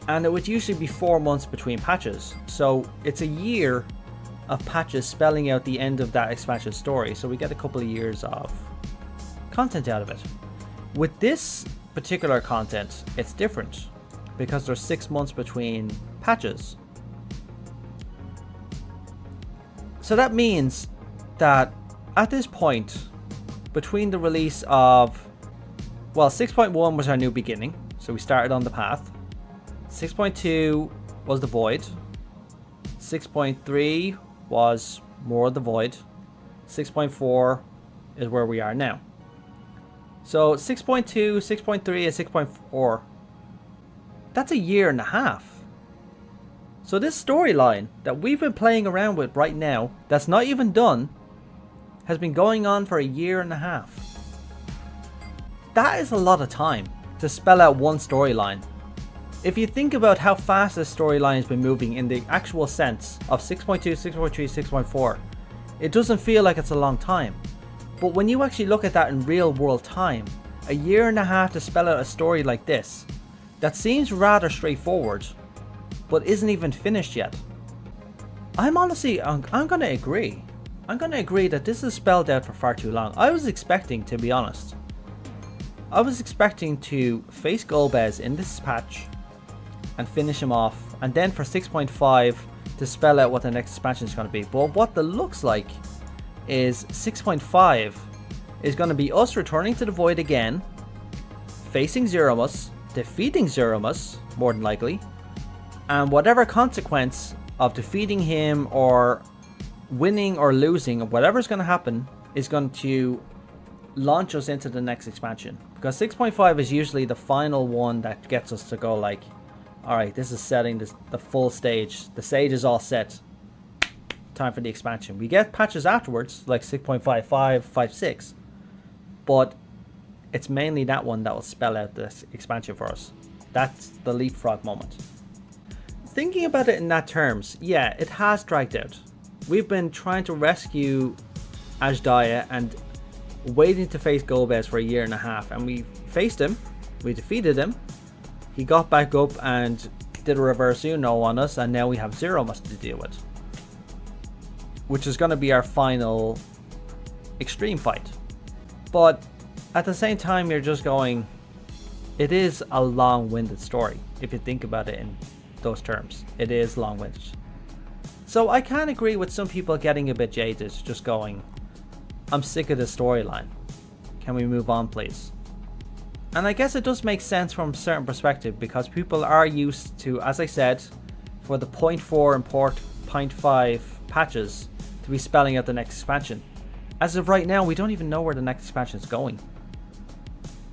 And it would usually be 4 months between patches, so it's a year of patches spelling out the end of that expansion story, so we get a couple of years of content out of it. With this particular content, it's different because there's 6 months between patches. So that means that at this point, between the release of, well, 6.1 was our new beginning, so we started on the path. 6.2 was the void. 6.3 was more of the void. 6.4 is where we are now. So 6.2, 6.3, and 6.4, that's a year and a half. So this storyline that we've been playing around with right now, that's not even done, has been going on for a year and a half. That is a lot of time to spell out one storyline. If you think about how fast this storyline has been moving in the actual sense of 6.2, 6.3, 6.4, it doesn't feel like it's a long time. But when you actually look at that in real world time, a year and a half to spell out a story like this, that seems rather straightforward, but isn't even finished yet. I'm going to agree. I'm going to agree that this is spelled out for far too long. I was expecting, to be honest, I was expecting to face Golbez in this patch and finish him off, and then for 6.5 to spell out what the next expansion is going to be. But what the looks like is 6.5 is going to be us returning to the Void again, facing Zeromus, defeating Zeromus, more than likely, and whatever consequence of defeating him or winning or losing, or whatever's going to happen, is going to launch us into the next expansion. Because 6.5 is usually the final one that gets us to go like, alright, this is setting the full stage. The stage is all set. Time for the expansion. We get patches afterwards, like 6.55, 5.6, but it's mainly that one that will spell out this expansion for us. That's the leapfrog moment. Thinking about it in that terms, yeah, it has dragged out. We've been trying to rescue Azdiah and waiting to face Golbez for a year and a half, and we faced him, we defeated him, he got back up and did a reverse Uno on us, and now we have Zeromus to deal with, which is going to be our final extreme fight. But at the same time, you're just going, it is a long-winded story. If you think about it in those terms, it is long-winded. So I can agree with some people getting a bit jaded, just going, I'm sick of this storyline. Can we move on, please? And I guess it does make sense from a certain perspective, because people are used to, as I said, for the 0.4 and 0.5 patches to be spelling out the next expansion. As of right now, we don't even know where the next expansion is going.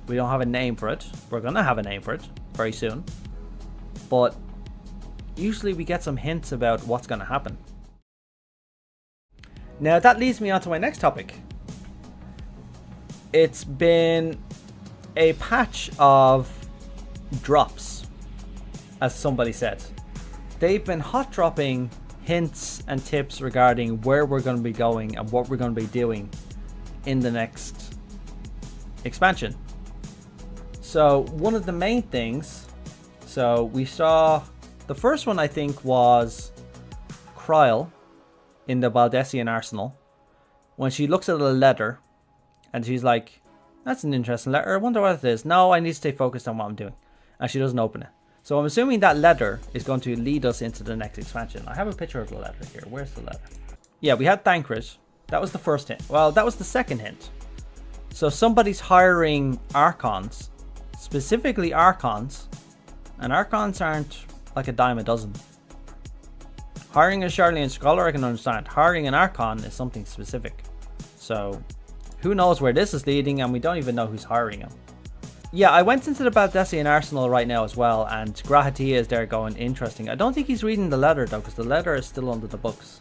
We don't have a name for it. We're going to have a name for it very soon. But usually we get some hints about what's going to happen. Now that leads me on to my next topic. It's been a patch of drops, as somebody said. They've been hot dropping hints and tips regarding where we're going to be going and what we're going to be doing in the next expansion. So one of the main things, so we saw the first one, I think, was Kryl in the Baldessian Arsenal, when she looks at a letter and she's like, that's an interesting letter, I wonder what it is. No, I need to stay focused on what I'm doing. And she doesn't open it. So I'm assuming that letter is going to lead us into the next expansion. I have a picture of the letter here. Where's the letter? Yeah, we had Thancred. That was the first hint. Well, that was the second hint. So somebody's hiring Archons, specifically Archons, and Archons aren't like a dime a dozen. Hiring a Charlian Scholar, I can understand. Hiring an Archon is something specific. So who knows where this is leading, and we don't even know who's hiring him. Yeah, I went into the Baldessian Arsenal right now as well, and Grahatia is there going, interesting. I don't think he's reading the letter though, because the letter is still under the books.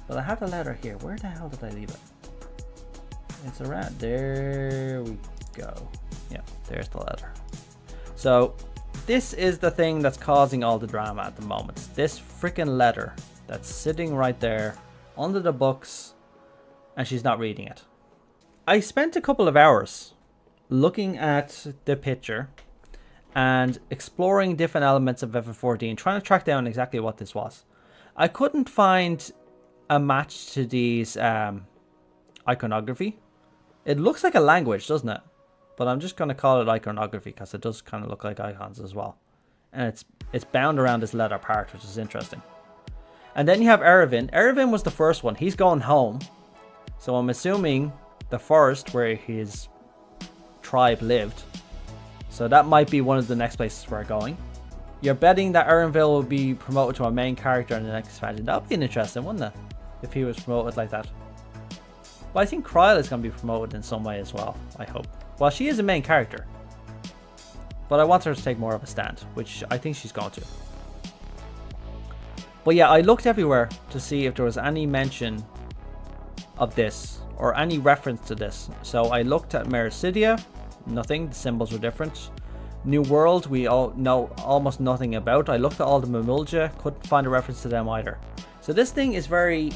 But I have the letter here. Where the hell did I leave it? It's around. There we go. Yeah, there's the letter. So this is the thing that's causing all the drama at the moment. This freaking letter that's sitting right there under the books, and she's not reading it. I spent a couple of hours looking at the picture and exploring different elements of FF14, trying to track down exactly what this was. I couldn't find a match to these iconography. It looks like a language, doesn't it? But I'm just going to call it iconography because it does kind of look like icons as well. And it's bound around this letter part, which is interesting. And then you have Erevin. Erevin was the first one. He's going home. So I'm assuming the forest where his tribe lived. So that might be one of the next places we're going. You're betting that Erenville will be promoted to a main character in the next expansion. That would be interesting, wouldn't it? If he was promoted like that. But I think Kryl is going to be promoted in some way as well, I hope. Well, she is a main character. But I want her to take more of a stand, which I think she's going to. But yeah, I looked everywhere to see if there was any mention of this or any reference to this. So I looked at Mericidia, nothing, the symbols were different. New World, we all know almost nothing about. I looked at all the Mamulja, couldn't find a reference to them either. So this thing is very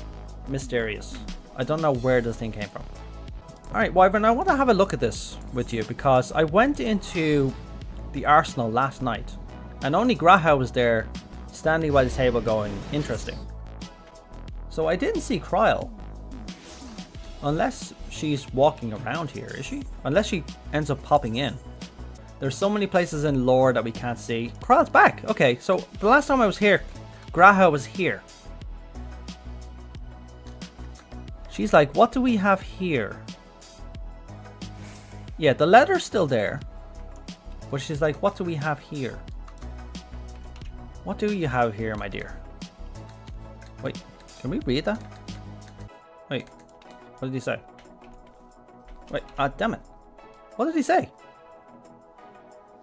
mysterious. I don't know where this thing came from. Alright, Wyvern, I want to have a look at this with you because I went into the arsenal last night and only Graha was there standing by the table going, interesting. So I didn't see Kryl. Unless she's walking around here, is she? Unless she ends up popping in. There's so many places in lore that we can't see. Kryl's back. Okay, so the last time I was here, Graha was here. She's like, what do we have here? Yeah, the letter's still there. But she's like, what do we have here? What do you have here, my dear? Wait, can we read that? Wait, what did he say? Wait, damn it. What did he say?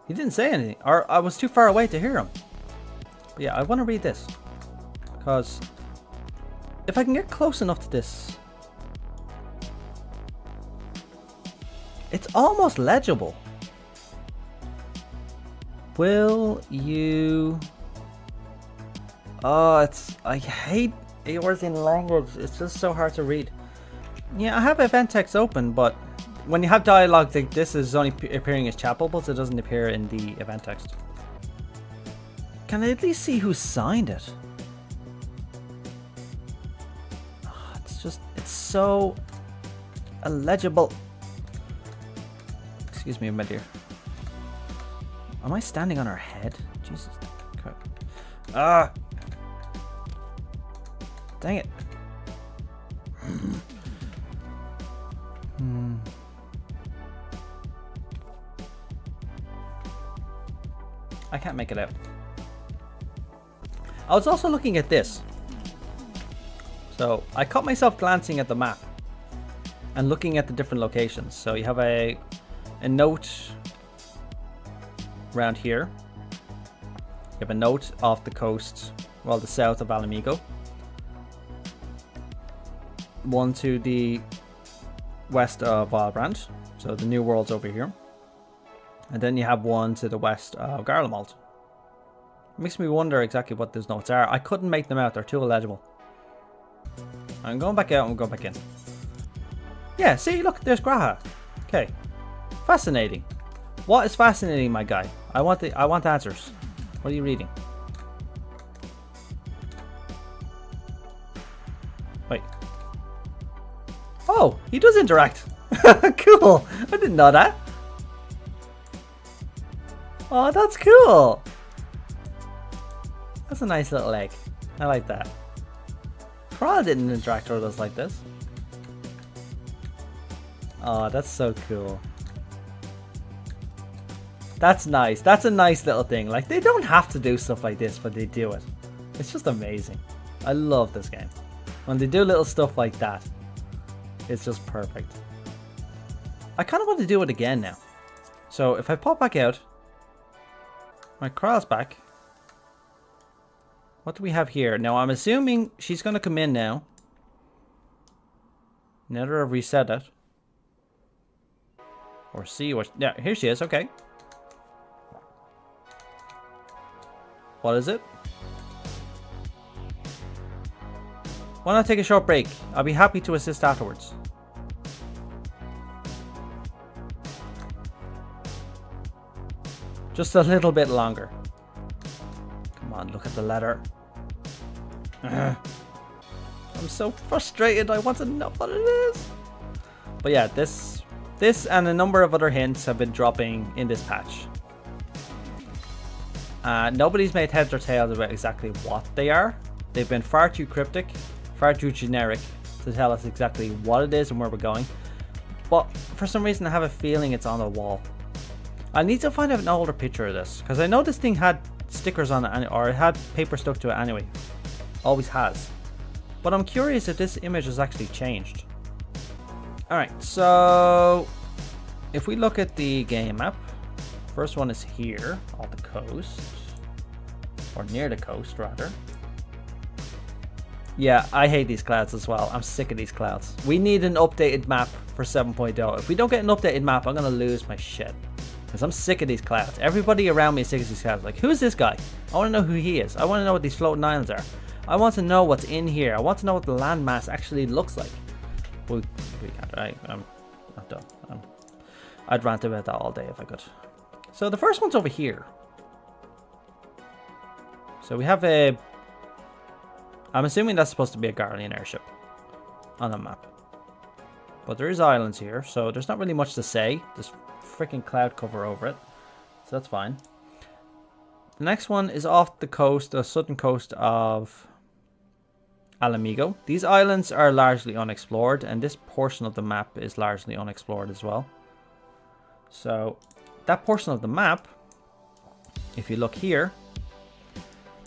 He didn't say anything, or I was too far away to hear him. But yeah, I want to read this. Because if I can get close enough to this, it's almost legible. Will you... Oh, I hate words in language. It's just so hard to read. Yeah, I have event text open, but when you have dialogue like this, is only appearing as chat bubbles. It doesn't appear in the event text. Can I at least see who signed it? Oh, it's so illegible. Excuse me, my dear. Am I standing on her head? Jesus. Ah! Dang it. I can't make it out. I was also looking at this. So I caught myself glancing at the map and looking at the different locations. So you have a note around here. You have a note off the coast, well, the south of Alamigo. One to the west of Wildbrand, so the New World's over here. And then you have one to the west of Garlemald. It makes me wonder exactly what those notes are. I couldn't make them out, they're too illegible. I'm going back out and going back in. Yeah, see, look, there's Graha. Okay. Fascinating. What is fascinating, my guy? I want answers. What are you reading? Wait. Oh, he does interact. Cool. I didn't know that. Oh, that's cool. That's a nice little egg. I like that. Kryl didn't interact with us like this. Oh, that's so cool. That's nice. That's a nice little thing. Like, they don't have to do stuff like this, but they do it. It's just amazing. I love this game. When they do little stuff like that, it's just perfect. I kind of want to do it again now. So if I pop back out, my Kryl's back. What do we have here? Now I'm assuming she's going to come in now. Now that I've reset it. Or see what... Yeah, here she is. Okay. What is it? Why not take a short break? I'll be happy to assist afterwards. Just a little bit longer. Come on, look at the letter. I'm so frustrated. I want to know what it is. But yeah, this and a number of other hints have been dropping in this patch. Nobody's made heads or tails about exactly what they are. They've been far too cryptic, far too generic to tell us exactly what it is and where we're going. but for some reason I have a feeling it's on the wall. I need to find an older picture of this, because I know this thing had stickers on it, or it had paper stuck to it anyway. Always has. But I'm curious if this image has actually changed. Alright, so if we look at the game map, first one is here, on the coast. Or near the coast, rather. Yeah, I hate these clouds as well. I'm sick of these clouds. We need an updated map for 7.0. If we don't get an updated map, I'm going to lose my shit. Because I'm sick of these clouds. Everybody around me is sick of these clouds. Like, who's this guy? I want to know who he is. I want to know what these floating islands are. I want to know what's in here. I want to know what the landmass actually looks like. We can't. I'm done. I'd rant about that all day if I could. So the first one's over here. So we have a... I'm assuming that's supposed to be a Guardian airship on the map. But there is islands here, so there's not really much to say. There's freaking cloud cover over it. So that's fine. The next one is off the coast, the southern coast of Alamigo. These islands are largely unexplored, and this portion of the map is largely unexplored as well. So that portion of the map, if you look here,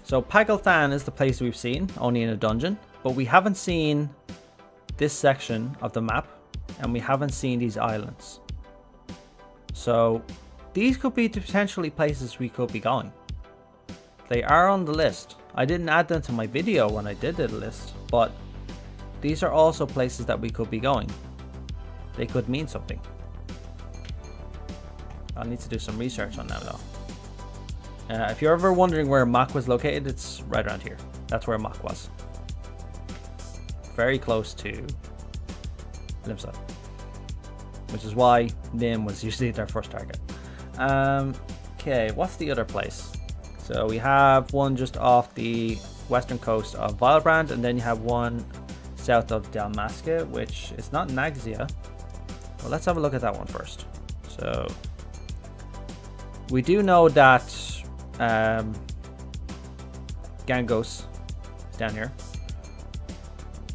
so Pagalthan is the place we've seen, only in a dungeon, but we haven't seen this section of the map, and we haven't seen these islands. So these could be potentially places we could be going. They are on the list. I didn't add them to my video when I did the list, but these are also places that we could be going. They could mean something. I'll need to do some research on them though. If you're ever wondering where Mach was located, it's right around here. That's where Mach was. Very close to Limsa. Which is why Nim was usually their first target. Okay, what's the other place? So we have one just off the western coast of Vylbrand, and then you have one south of Dalmasca, which is not Naxia. Well, let's have a look at that one first. So we do know that Gangos is down here,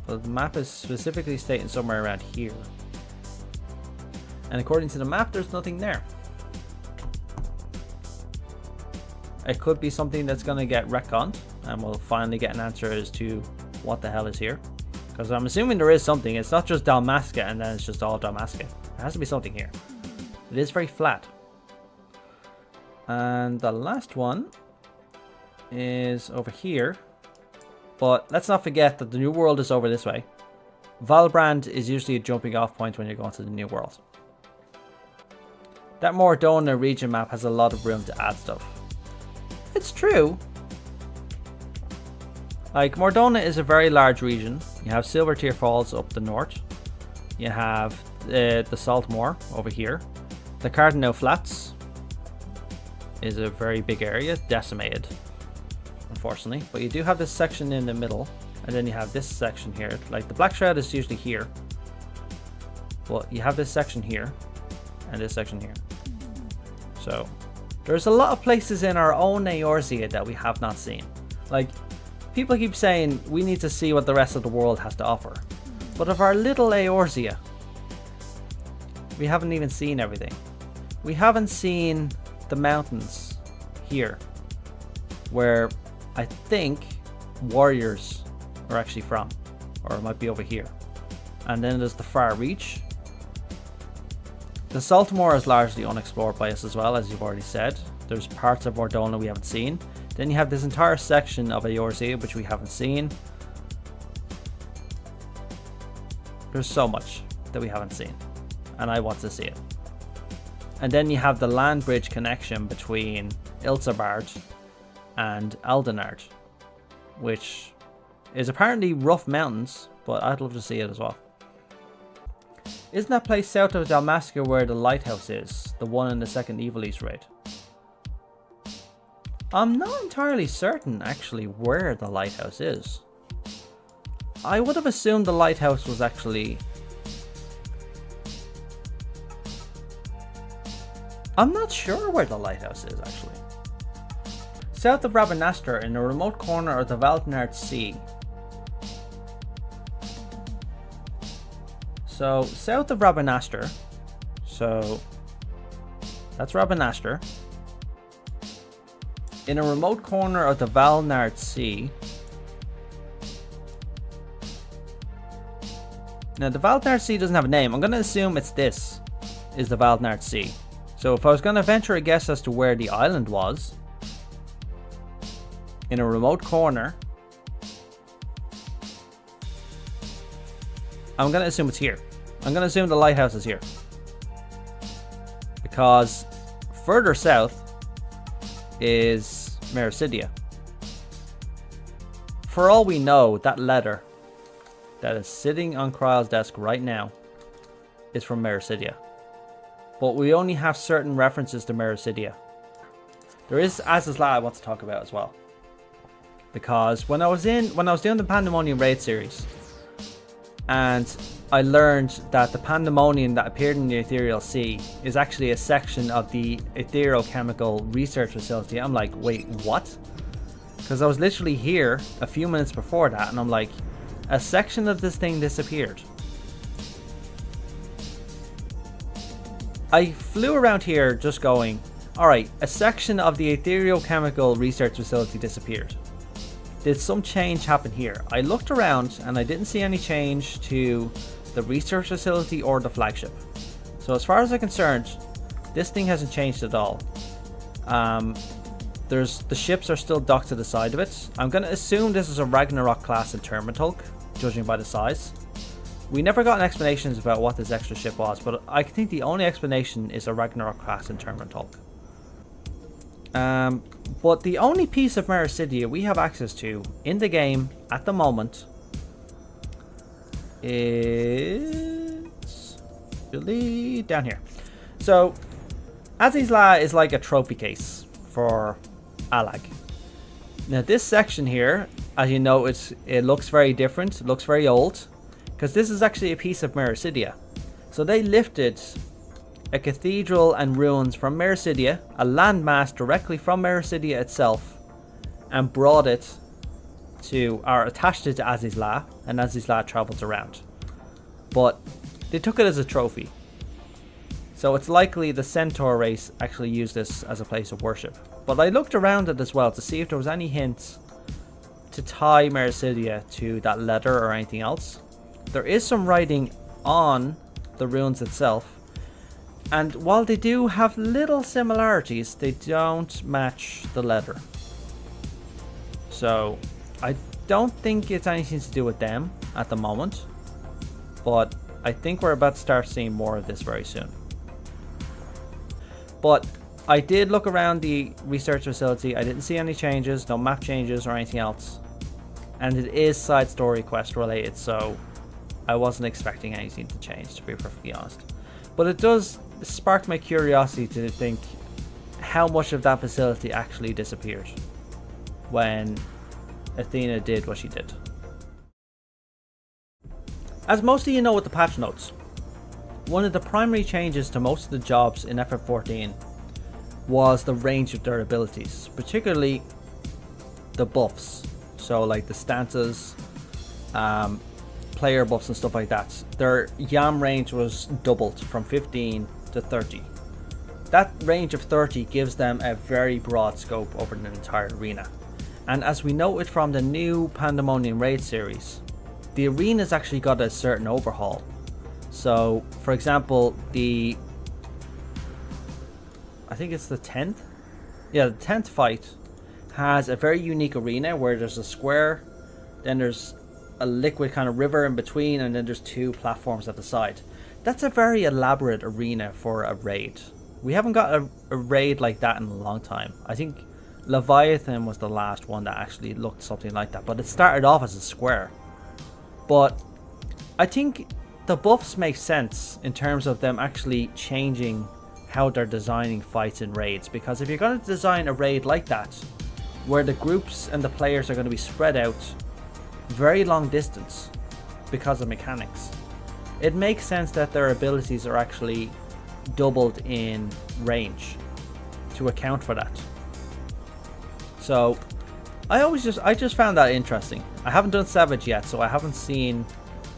but the map is specifically stating somewhere around here, and according to the map there's nothing there. It could be something that's going to get retconned, and we'll finally get an answer as to what the hell is here, because I'm assuming there is something. It's not just Dalmasca and then it's just all Dalmasca. There has to be something here. It is very flat. And the last one is over here, but let's not forget that the new world is over this way. Vylbrand is usually a jumping off point when you're going to the new world. That Mordona region map has a lot of room to add stuff. It's true. Like, Mordona is a very large region. You have Silvertear Falls up the north. You have the Saltmoor over here. The Cardinal Flats is a very big area, decimated, unfortunately. But you do have this section in the middle, and then you have this section here. Like, the Black Shroud is usually here. Well, you have this section here, and this section here. So there's a lot of places in our own Eorzea that we have not seen. Like, people keep saying we need to see what the rest of the world has to offer. But of our little Eorzea, we haven't even seen everything. We haven't seen the mountains here, where I think warriors are actually from. Or it might be over here. And then there's the Far Reach. The Saltmoor is largely unexplored by us as well, as you've already said. There's parts of Mordona we haven't seen. Then you have this entire section of Eorzea which we haven't seen. There's so much that we haven't seen, and I want to see it. And then you have the land bridge connection between Ilsabard and Aldenard, which is apparently rough mountains, but I'd love to see it as well. Isn't that place south of Dalmasca where the lighthouse is? The one in the second Evil East raid? I'm not entirely certain actually where the lighthouse is. I would have assumed the lighthouse was actually... I'm not sure where the lighthouse is actually. South of Rabanastre in a remote corner of the Valdnard Sea. So south of Rabanastre, so that's Rabanastre. In a remote corner of the Valnard Sea. Now the Valnard Sea doesn't have a name. I'm going to assume it's this is the Valnard Sea. So if I was going to venture a guess as to where the island was, in a remote corner, I'm going to assume it's here. I'm going to assume the lighthouse is here. Because further south is Mericidia. For all we know, that letter that is sitting on Kryle's desk right now is from Mericidia. But we only have certain references to Mericidia. There is Azem I want to talk about as well. Because when I was doing the Pandaemonium raid series, and I learned that the Pandaemonium that appeared in the Ethereal Sea is actually a section of the Etherochemical Research Facility. I'm like, wait, what? Because I was literally here a few minutes before that, and I'm like, a section of this thing disappeared. I flew around here just going, alright, a section of the Etherochemical Research Facility disappeared. Did some change happen here? I looked around and I didn't see any change to the research facility or the flagship. So as far as I'm concerned, this thing hasn't changed at all. The ships are still docked to the side of it. I'm going to assume this is a Ragnarok class Interment Hulk, judging by the size. We never got an explanation about what this extra ship was, but I think the only explanation is a Ragnarok class Interment Hulk. But the only piece of Mericidia we have access to in the game at the moment is really down here. So Azem is like a trophy case for Alag. Now this section here, as you know, it looks very different. It looks very old because this is actually a piece of Mericidia. So they lifted a cathedral and ruins from Mericidia, a landmass directly from Mericidia itself, and brought it to, or attached it to Azem, and Azem travels around. But they took it as a trophy. So it's likely the Centaur race actually used this as a place of worship. But I looked around it as well to see if there was any hints to tie Mericidia to that letter or anything else. There is some writing on the ruins itself. And while they do have little similarities, they don't match the letter. So I don't think it's anything to do with them at the moment. But I think we're about to start seeing more of this very soon. But I did look around the research facility. I didn't see any changes, no map changes or anything else. And it is side story quest related, so I wasn't expecting anything to change, to be perfectly honest. But it does spark my curiosity to think how much of that facility actually disappeared when Athena did what she did. As most of you know with the patch notes, one of the primary changes to most of the jobs in FF14 was the range of their abilities, particularly the buffs. So like the stances, player buffs and stuff like that. Their YAM range was doubled from 15 to 30. That range of 30 gives them a very broad scope over the entire arena. And as we noted from the new Pandaemonium raid series, the arena's actually got a certain overhaul. So for example, I think it's the 10th? Yeah, the 10th fight has a very unique arena where there's a square, then there's a liquid kind of river in between, and then there's two platforms at the side. That's a very elaborate arena for a raid. We haven't got a raid like that in a long time. I think Leviathan was the last one that actually looked something like that, but it started off as a square. But I think the buffs make sense in terms of them actually changing how they're designing fights in raids, because if you're going to design a raid like that where the groups and the players are going to be spread out very long distance because of mechanics, it makes sense that their abilities are actually doubled in range to account for that. So I just found that interesting. I haven't done Savage yet, so I haven't seen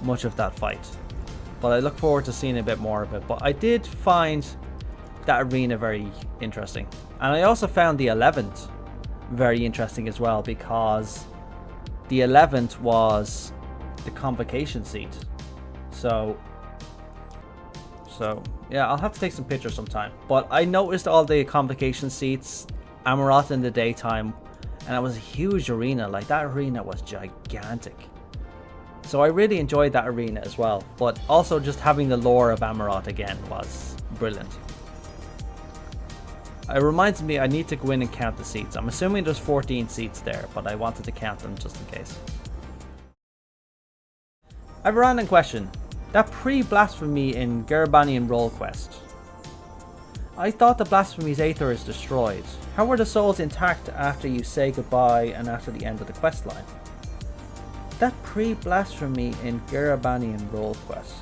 much of that fight. but I look forward to seeing a bit more of it. But I did find that arena very interesting, and I also found the 11th very interesting as well, because the 11th was the convocation seat. So yeah, I'll have to take some pictures sometime. But I noticed all the convocation seats, Amaroth in the daytime, and it was a huge arena. Like, that arena was gigantic. So I really enjoyed that arena as well. But also just having the lore of Amaroth again was brilliant. It reminds me I need to go in and count the seats. I'm assuming there's 14 seats there, but I wanted to count them just in case. I have a random question. That pre-Blasphemy in Gerbanian role quest. I thought the Blasphemy's Aether is destroyed. How were the souls intact after you say goodbye and after the end of the quest line? That pre-Blasphemy in Gerbanian role quest.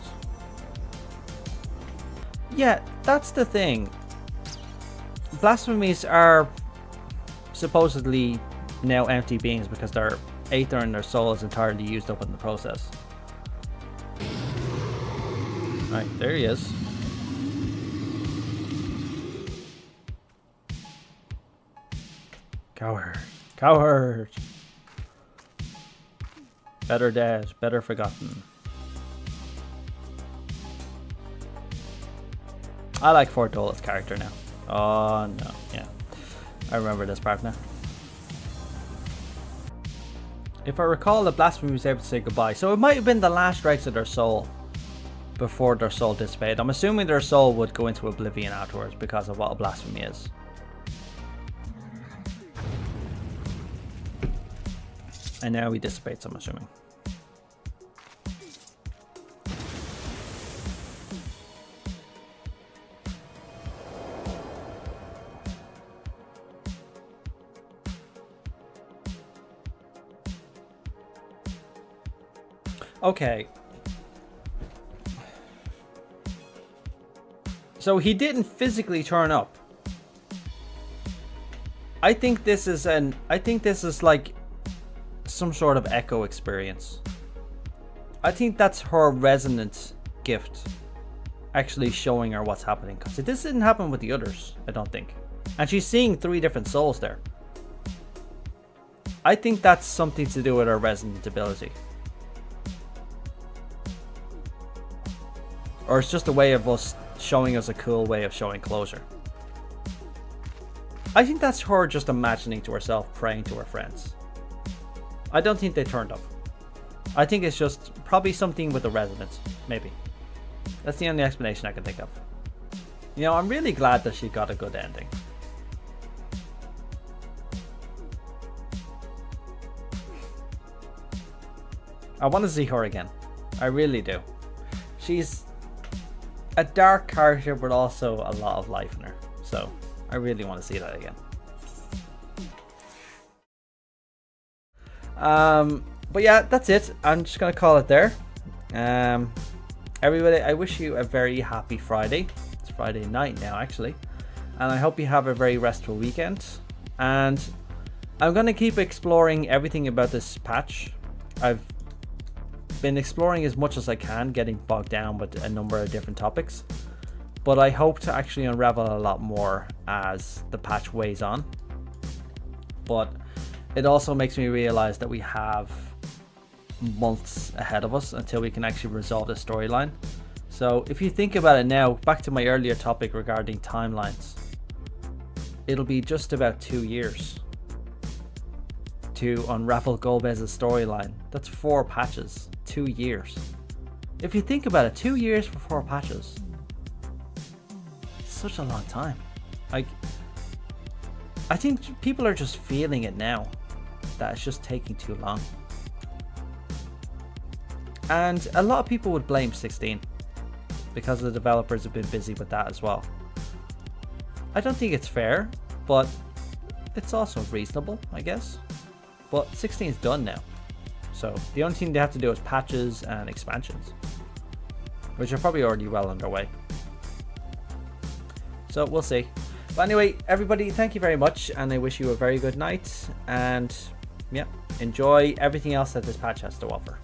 Yeah, that's the thing. Blasphemies are supposedly now empty beings because their Aether and their soul is entirely used up in the process. Right, there he is. Coward. Coward. Better dead, better forgotten. I like Fort Dole's character now. Oh no, yeah. I remember this part now. If I recall, the Blasphemy was able to say goodbye. So it might have been the last strikes of their soul before their soul dissipated. I'm assuming their soul would go into oblivion afterwards because of what a Blasphemy is. And now he dissipates, I'm assuming. Okay. So he didn't physically turn up. I think this is like some sort of echo experience. I think that's her resonant gift actually showing her what's happening, because this didn't happen with the others, I don't think. And she's seeing 3 different souls there. I think that's something to do with her resonant ability. Or it's just a way of us showing us a cool way of showing closure. I think that's her just imagining to herself, praying to her friends. I don't think they turned up. I think it's just probably something with the resonance, maybe. That's the only explanation I can think of. You know, I'm really glad that she got a good ending. I want to see her again. I really do. She's a dark character, but also a lot of life in her. So I really want to see that again. But yeah, that's it. I'm just gonna call it there. Everybody, I wish you a very happy Friday. It's Friday night now, actually, and I hope you have a very restful weekend. And I'm gonna keep exploring everything about this patch. I've been exploring as much as I can, getting bogged down with a number of different topics, but I hope to actually unravel a lot more as the patch weighs on. But it also makes me realize that we have months ahead of us until we can actually resolve the storyline. So if you think about it now, back to my earlier topic regarding timelines, it'll be just about 2 years to unravel Golbez's storyline. That's 4 patches, 2 years. If you think about it, 2 years for 4 patches, it's such a long time. Like, I think people are just feeling it now, that it's just taking too long. And a lot of people would blame 16 because the developers have been busy with that as well. I don't think it's fair, but it's also reasonable, I guess. But 16 is done now, so the only thing they have to do is patches and expansions, which are probably already well underway. So we'll see. But anyway, everybody, thank you very much, and I wish you a very good night, and yeah, enjoy everything else that this patch has to offer.